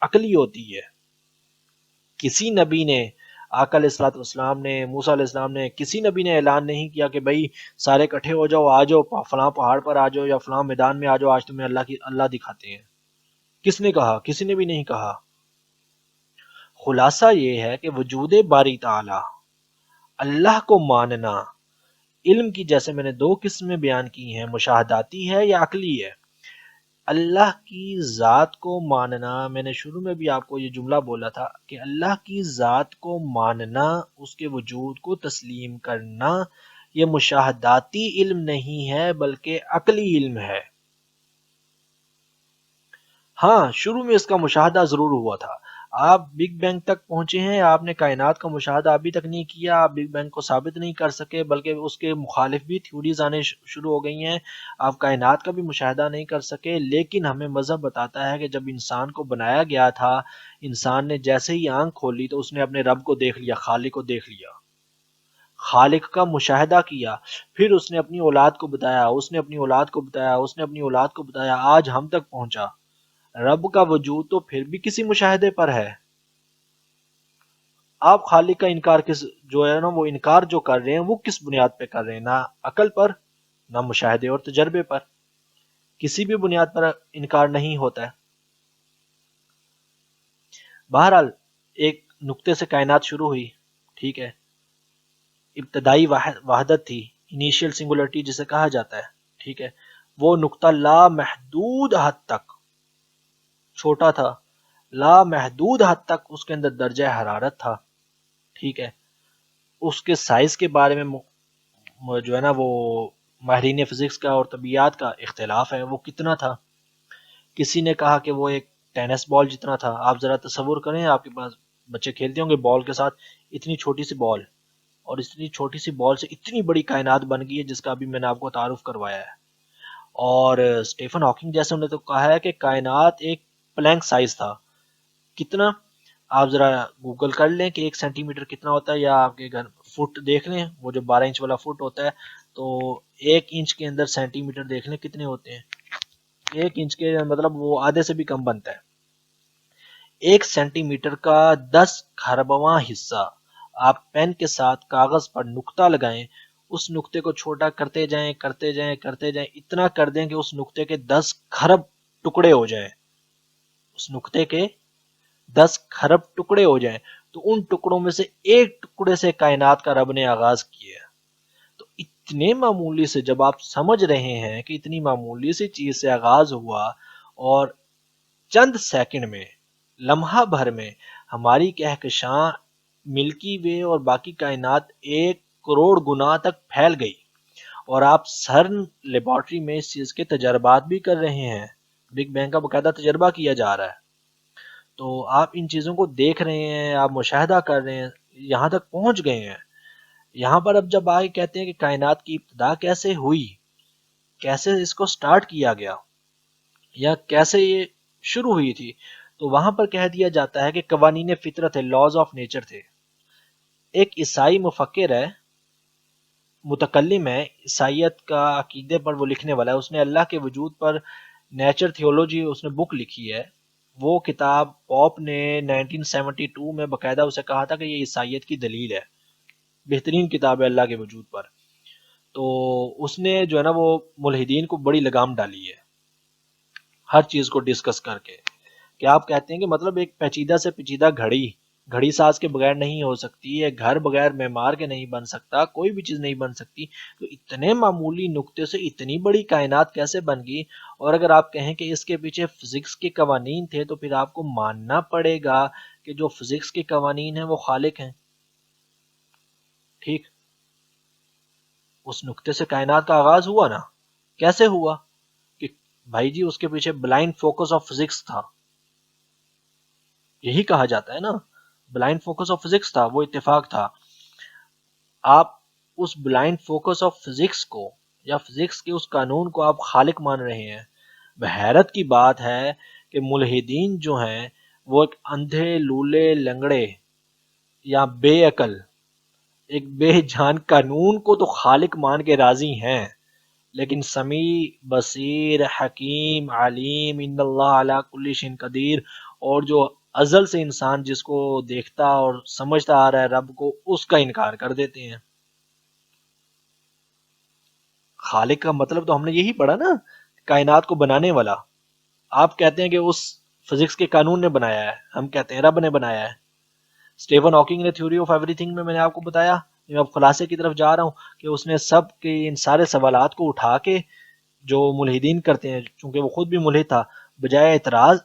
عقلی ہوتی ہے. کسی نبی نے، آقا علیہ الصلوۃ والسلام نے، موسیٰ علیہ السلام نے، کسی نبی نے اعلان نہیں کیا کہ بھئی سارے اکٹھے ہو جاؤ، آ جاؤ فلاں پہاڑ پر آ جاؤ یا فلاں میدان میں آ جاؤ، آج تمہیں اللہ دکھاتے ہیں. کس نے کہا؟ کسی نے بھی نہیں کہا. خلاصہ یہ ہے کہ وجود باری تعالی، اللہ کو ماننا، علم کی جیسے میں نے دو قسمیں بیان کی ہیں، مشاہداتی ہے یا عقلی ہے. اللہ کی ذات کو ماننا، میں نے شروع میں بھی آپ کو یہ جملہ بولا تھا کہ اللہ کی ذات کو ماننا، اس کے وجود کو تسلیم کرنا، یہ مشاہداتی علم نہیں ہے بلکہ عقلی علم ہے۔ ہاں شروع میں اس کا مشاہدہ ضرور ہوا تھا۔ آپ بگ بینگ تک پہنچے ہیں، آپ نے کائنات کا مشاہدہ ابھی تک نہیں کیا، آپ بگ بینگ کو ثابت نہیں کر سکے، بلکہ اس کے مخالف بھی تھیوریز آنے شروع ہو گئی ہیں۔ آپ کائنات کا بھی مشاہدہ نہیں کر سکے، لیکن ہمیں مذہب بتاتا ہے کہ جب انسان کو بنایا گیا تھا، انسان نے جیسے ہی آنکھ کھولی تو اس نے اپنے رب کو دیکھ لیا، خالق کو دیکھ لیا، خالق کا مشاہدہ کیا۔ پھر اس نے اپنی اولاد کو بتایا، اس نے اپنی اولاد کو بتایا، اس نے اپنی اولاد کو بتایا، آج ہم تک پہنچا۔ رب کا وجود تو پھر بھی کسی مشاہدے پر ہے۔ آپ خالق کا انکار کس جو ہے نا وہ انکار جو کر رہے ہیں وہ کس بنیاد پہ کر رہے ہیں؟ نہ عقل پر، نہ مشاہدے اور تجربے پر، کسی بھی بنیاد پر انکار نہیں ہوتا ہے۔ بہرحال ایک نقطے سے کائنات شروع ہوئی، ٹھیک ہے، ابتدائی وحدت تھی، انیشیل سنگولرٹی جسے کہا جاتا ہے، ٹھیک ہے، وہ نقطہ لامحدود حد تک چھوٹا تھا، لامحدود حد تک اس کے اندر درجہ حرارت تھا، ٹھیک ہے۔ اس کے سائز کے بارے میں جو ہے نا وہ ماہرین فزکس کا اور طبیعیات کا اختلاف ہے، وہ کتنا تھا۔ کسی نے کہا کہ وہ ایک ٹینس بال جتنا تھا۔ آپ ذرا تصور کریں، آپ کے پاس بچے کھیلتے ہوں گے بال کے ساتھ، اتنی چھوٹی سی بال، اور اتنی چھوٹی سی بال سے اتنی بڑی کائنات بن گئی ہے جس کا ابھی میں نے آپ کو تعارف کروایا ہے۔ اور اسٹیفن ہاکنگ جیسے انہوں نے تو کہا ہے کہ کائنات ایک پلینک سائز تھا۔ کتنا؟ آپ ذرا گوگل کر لیں کہ 1 سینٹی میٹر کتنا ہوتا ہے، یا آپ کے گھر فٹ دیکھ لیں، وہ جو 12 انچ والا فٹ ہوتا ہے، تو 1 انچ کے اندر سینٹی میٹر دیکھ لیں کتنے ہوتے ہیں۔ 1 انچ کے مطلب وہ آدھے سے بھی کم بنتا ہے۔ 1 سینٹی میٹر کا 10 کھربواں حصہ آپ پین کے ساتھ کاغذ پر نقطہ لگائیں، اس نقطے کو چھوٹا کرتے جائیں کرتے جائیں کرتے جائیں، اتنا کر دیں کہ اس نقطے کے 10 کھرب ٹکڑے ہو جائیں، اس نقطے کے 10 کھرب ٹکڑے ہو جائیں، تو ان ٹکڑوں میں سے ایک ٹکڑے سے کائنات کا رب نے آغاز کیا۔ تو اتنے معمولی سے جب آپ سمجھ رہے ہیں کہ اتنی معمولی سی چیز سے آغاز ہوا، اور چند سیکنڈ میں، لمحہ بھر میں ہماری کہکشاں، ملکی وے اور باقی کائنات 1 کروڑ گنا تک پھیل گئی، اور آپ سرن لیبارٹری میں اس چیز کے تجربات بھی کر رہے ہیں، بگ بینگ کا باقاعدہ تجربہ کیا جا رہا ہے، تو آپ ان چیزوں کو دیکھ رہے ہیں، آپ مشاہدہ کر رہے ہیں، یہاں تک پہنچ گئے ہیں۔ یہاں پر اب جب آگے کہتے ہیں کہ کائنات کی ابتدا کیسے ہوئی، کیسے اس کو سٹارٹ کیا گیا، یا کیسے یہ شروع ہوئی تھی، تو وہاں پر کہہ دیا جاتا ہے کہ قوانین فطرت ہے، لاز آف نیچر تھے۔ ایک عیسائی مفکر ہے، متکلم ہے، عیسائیت کا عقیدے پر وہ لکھنے والا ہے، اس نے اللہ کے وجود پر نیچر تھیولوجی اس نے بک لکھی ہے۔ وہ کتاب پوپ نے 1972 میں باقاعدہ اسے کہا تھا کہ یہ عیسائیت کی دلیل ہے، بہترین کتاب ہے اللہ کے وجود پر۔ تو اس نے جو ہے نا وہ ملحدین کو بڑی لگام ڈالی ہے، ہر چیز کو ڈسکس کر کے، کہ آپ کہتے ہیں کہ مطلب ایک پیچیدہ سے پیچیدہ گھڑی ساز کے بغیر نہیں ہو سکتی ہے، گھر بغیر معمار کے نہیں بن سکتا، کوئی بھی چیز نہیں بن سکتی، تو اتنے معمولی نقطے سے اتنی بڑی کائنات کیسے بن گئی؟ اور اگر آپ کہیں کہ اس کے پیچھے فزکس کے قوانین تھے، تو پھر آپ کو ماننا پڑے گا کہ جو فزکس کے قوانین ہیں وہ خالق ہیں، ٹھیک؟ اس نقطے سے کائنات کا آغاز ہوا نا، کیسے ہوا؟ کہ بھائی جی اس کے پیچھے بلائنڈ فوکس آف فزکس تھا، یہی کہا جاتا ہے نا، بلائنڈ فوکس آف فزکس تھا، وہ اتفاق تھا۔ آپ اس بلائنڈ فوکس آف فزکس کو، یا فزکس کے اس قانون کو آپ خالق مان رہے ہیں۔ حیرت کی بات ہے کہ ملحدین جو ہیں وہ ایک اندھے لولے لنگڑے یا بے عقل، ایک بے جان قانون کو تو خالق مان کے راضی ہیں، لیکن سمیع، بصیر، حکیم، علیم، ان اللہ علی کل شیء قدیر، اور جو ازل سے انسان جس کو دیکھتا اور سمجھتا آ رہا ہے رب کو، اس کا انکار کر دیتے ہیں۔ خالق کا مطلب تو ہم نے یہی پڑھا نا، کائنات کو بنانے والا۔ آپ کہتے ہیں کہ اس فزکس کے قانون نے بنایا ہے، ہم کہتے ہیں رب نے بنایا ہے۔ اسٹیفن ہاکنگ نے تھیوری آف ایوری تھنگ میں نے آپ کو بتایا، میں اب خلاصے کی طرف جا رہا ہوں، کہ اس نے سب کے ان سارے سوالات کو اٹھا کے، جو ملحدین کرتے ہیں، چونکہ وہ خود بھی ملحد تھا، بجائے اعتراض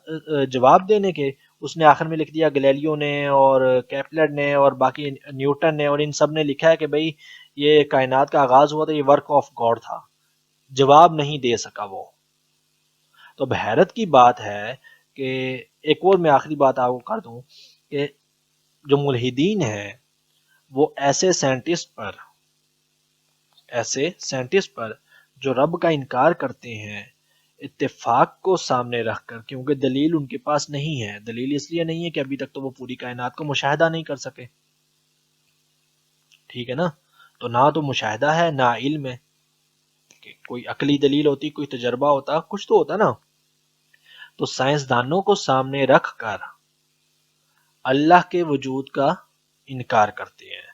جواب دینے کے، اس نے آخر میں لکھ دیا گلیلیو نے اور کیپلر نے اور باقی نیوٹن نے اور ان سب نے لکھا ہے کہ بھئی یہ کائنات کا آغاز ہوا تھا، یہ ورک آف گاڈ تھا. جواب نہیں دے سکا وہ. تو اب حیرت کی بات ہے کہ ایک اور میں آخری بات آپ کو کر دوں کہ جو ملحدین ہیں وہ ایسے سائنٹسٹ پر جو رب کا انکار کرتے ہیں اتفاق کو سامنے رکھ کر، کیونکہ دلیل ان کے پاس نہیں ہے. دلیل اس لیے نہیں ہے کہ ابھی تک تو وہ پوری کائنات کو مشاہدہ نہیں کر سکے. ٹھیک ہے نا؟ تو نہ تو مشاہدہ ہے نہ علم ہے. کہ کوئی عقلی دلیل ہوتی، کوئی تجربہ ہوتا، کچھ تو ہوتا نا. تو سائنسدانوں کو سامنے رکھ کر اللہ کے وجود کا انکار کرتے ہیں.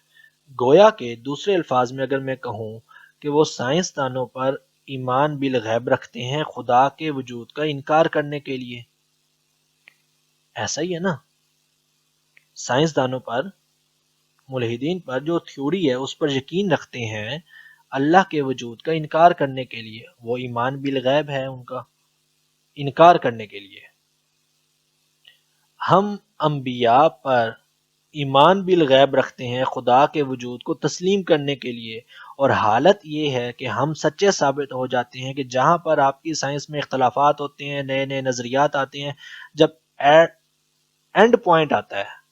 گویا کہ دوسرے الفاظ میں اگر میں کہوں کہ وہ سائنسدانوں پر ایمان بالغیب رکھتے ہیں خدا کے وجود کا انکار کرنے کے لیے. ایسا ہی ہے نا؟ سائنسدانوں پر، ملحدین پر جو تھیوری ہے اس پر یقین رکھتے ہیں اللہ کے وجود کا انکار کرنے کے لیے. وہ ایمان بالغیب ہے ان کا انکار کرنے کے لیے. ہم انبیاء پر ایمان بالغیب رکھتے ہیں خدا کے وجود کو تسلیم کرنے کے لیے، اور حالت یہ ہے کہ ہم سچے ثابت ہو جاتے ہیں کہ جہاں پر آپ کی سائنس میں اختلافات ہوتے ہیں، نئے نئے نظریات آتے ہیں، جب اینڈ پوائنٹ آتا ہے،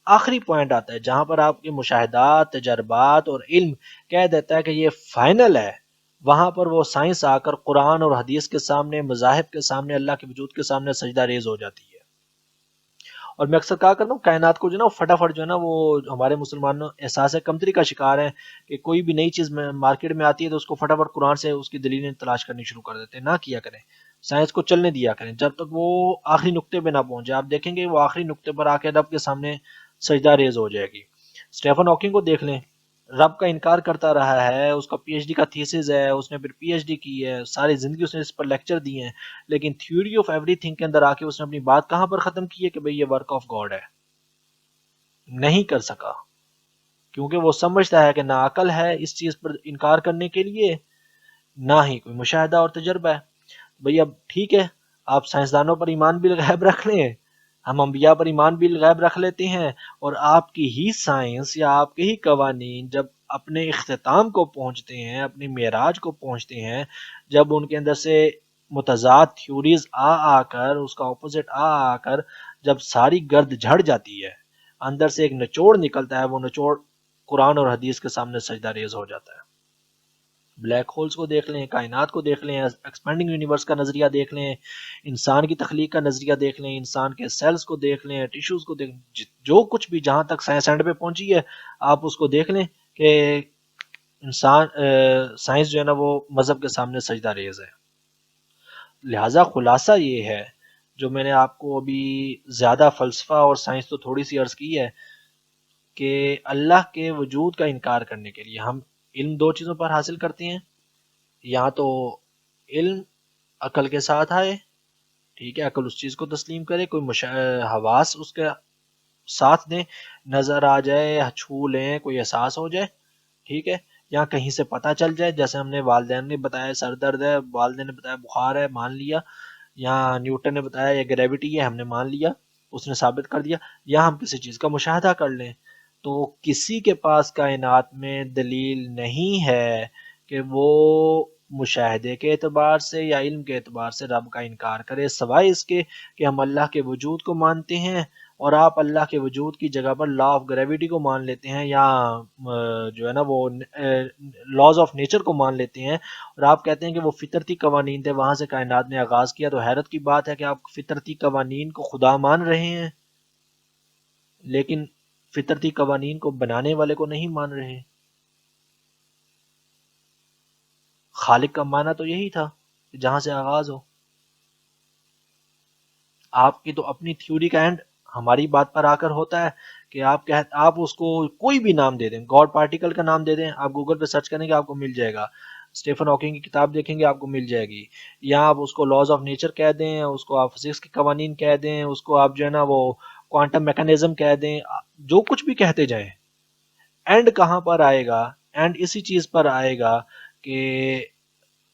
آخری پوائنٹ آتا ہے جہاں پر آپ کے مشاہدات، تجربات اور علم کہہ دیتا ہے کہ یہ فائنل ہے، وہاں پر وہ سائنس آ کر قرآن اور حدیث کے سامنے، مذاہب کے سامنے، اللہ کے وجود کے سامنے سجدہ ریز ہو جاتی ہے. اور میں اکثر کہا کرتا ہوں کائنات کو جو نا فٹافٹ جو ہے نا وہ ہمارے مسلمانوں احساس کمتری کا شکار ہیں کہ کوئی بھی نئی چیز مارکیٹ میں آتی ہے تو اس کو فٹافٹ قرآن سے اس کی دلیلیں تلاش کرنی شروع کر دیتے ہیں. نہ کیا کریں، سائنس کو چلنے دیا کریں جب تک وہ آخری نقطے پہ نہ پہنچے. آپ دیکھیں گے وہ آخری نقطے پر آ کے رب کے سامنے سجدہ ریز ہو جائے گی. اسٹیفن ہاکنگ کو دیکھ لیں، رب کا انکار کرتا رہا ہے، اس کا پی ایچ ڈی کا تھیسز ہے، اس نے پھر پی ایچ ڈی کی ہے، ساری زندگی اس نے اس پر لیکچر دیے ہیں، لیکن تھیوری آف ایوری تھنگ کے اندر آ کے اس نے اپنی بات کہاں پر ختم کی ہے کہ بھئی یہ ورک آف گاڈ ہے. نہیں کر سکا کیونکہ وہ سمجھتا ہے کہ نہ عقل ہے اس چیز پر انکار کرنے کے لیے، نہ ہی کوئی مشاہدہ اور تجربہ ہے. بھئی اب ٹھیک ہے، آپ سائنسدانوں پر ایمان بالغیب رکھ لیں، ہم انبیاء پر ایمان بالغیب رکھ لیتے ہیں، اور آپ کی ہی سائنس یا آپ کے ہی قوانین جب اپنے اختتام کو پہنچتے ہیں، اپنے معراج کو پہنچتے ہیں، جب ان کے اندر سے متضاد تھیوریز آ کر، اس کا اپوزٹ آ کر جب ساری گرد جھڑ جاتی ہے، اندر سے ایک نچوڑ نکلتا ہے، وہ نچوڑ قرآن اور حدیث کے سامنے سجدہ ریز ہو جاتا ہے. بلیک ہولز کو دیکھ لیں، کائنات کو دیکھ لیں، ایکسپینڈنگ یونیورس کا نظریہ دیکھ لیں، انسان کی تخلیق کا نظریہ دیکھ لیں، انسان کے سیلز کو دیکھ لیں، ٹیشوز کو دیکھ لیں، جو کچھ بھی جہاں تک سائنس اینڈ پہ پہنچی ہے آپ اس کو دیکھ لیں کہ انسان سائنس جو ہے نا وہ مذہب کے سامنے سجدہ ریز ہے. لہٰذا خلاصہ یہ ہے جو میں نے آپ کو ابھی زیادہ فلسفہ اور سائنس تو تھوڑی سی عرض کی ہے کہ اللہ کے وجود کا انکار کرنے کے لیے ہم علم دو چیزوں پر حاصل کرتے ہیں. یا تو علم عقل کے ساتھ آئے، ٹھیک ہے، عقل اس چیز کو تسلیم کرے، کوئی حواس اس کے ساتھ دیں، نظر آ جائے، چھو لیں، کوئی احساس ہو جائے، ٹھیک ہے، یا کہیں سے پتہ چل جائے، جیسے ہم نے والدین نے بتایا سر درد ہے، والدین نے بتایا بخار ہے، مان لیا، یا نیوٹن نے بتایا یہ گریوٹی ہے، ہم نے مان لیا، اس نے ثابت کر دیا، یا ہم کسی چیز کا مشاہدہ کر لیں. تو کسی کے پاس کائنات میں دلیل نہیں ہے کہ وہ مشاہدے کے اعتبار سے یا علم کے اعتبار سے رب کا انکار کرے، سوائے اس کے کہ ہم اللہ کے وجود کو مانتے ہیں اور آپ اللہ کے وجود کی جگہ پر لا آف گریوٹی کو مان لیتے ہیں، یا جو ہے نا وہ لاز آف نیچر کو مان لیتے ہیں، اور آپ کہتے ہیں کہ وہ فطرتی قوانین تھے، وہاں سے کائنات نے آغاز کیا. تو حیرت کی بات ہے کہ آپ فطرتی قوانین کو خدا مان رہے ہیں لیکن فطرتی قوانین کو بنانے والے کو نہیں مان رہے. خالق کا معنی تو یہی تھا کہ جہاں سے آغاز ہو. آپ کی تو اپنی تھیوری کا اینڈ ہماری بات پر آ کر ہوتا ہے کہ آپ اس کو کوئی بھی نام دے دیں، گاڈ پارٹیکل کا نام دے دیں، آپ گوگل پہ سرچ کریں گے آپ کو مل جائے گا، اسٹیفن ہاکنگ کی کتاب دیکھیں گے آپ کو مل جائے گی، یا آپ اس کو لاز آف نیچر کہہ دیں، اس کو آپ فزکس کے قوانین کہہ دیں، اس کو آپ جو ہے نا وہ کوانٹم میکانزم کہہ دیں، جو کچھ بھی کہتے جائیں، اینڈ کہاں پر آئے گا؟ اینڈ اسی چیز پر آئے گا کہ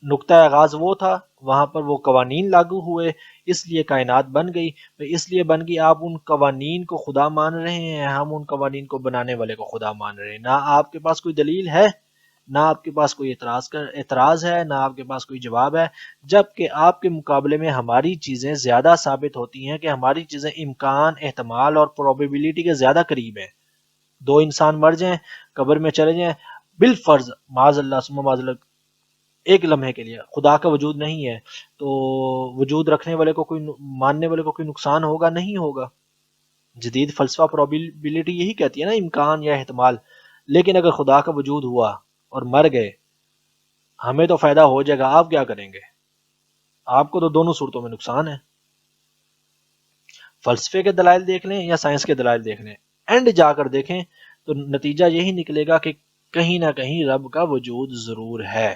نقطہ آغاز وہ تھا، وہاں پر وہ قوانین لاگو ہوئے، اس لیے کائنات بن گئی. اس لیے بن گئی آپ ان قوانین کو خدا مان رہے ہیں، ہم ان قوانین کو بنانے والے کو خدا مان رہے ہیں. نہ آپ کے پاس کوئی دلیل ہے، نہ آپ کے پاس کوئی اعتراض ہے، نہ آپ کے پاس کوئی جواب ہے، جبکہ آپ کے مقابلے میں ہماری چیزیں زیادہ ثابت ہوتی ہیں کہ ہماری چیزیں امکان، احتمال اور پروبیبلٹی کے زیادہ قریب ہیں. دو انسان مر جائیں، قبر میں چلے جائیں، بالفرض معاذ اللہ ثم معاذ اللہ ایک لمحے کے لیے خدا کا وجود نہیں ہے، تو وجود رکھنے والے کو کوئی، ماننے والے کو کوئی نقصان ہوگا؟ نہیں ہوگا. جدید فلسفہ پروبیبلٹی یہی کہتی ہے نا، امکان یا احتمال. لیکن اگر خدا کا وجود ہوا اور مر گئے، ہمیں تو فائدہ ہو جائے گا، آپ کیا کریں گے؟ آپ کو تو دونوں صورتوں میں نقصان ہے. فلسفے کے دلائل دیکھ لیں یا سائنس کے دلائل دیکھ لیں، اینڈ جا کر دیکھیں تو نتیجہ یہی نکلے گا کہ کہیں نہ کہیں رب کا وجود ضرور ہے.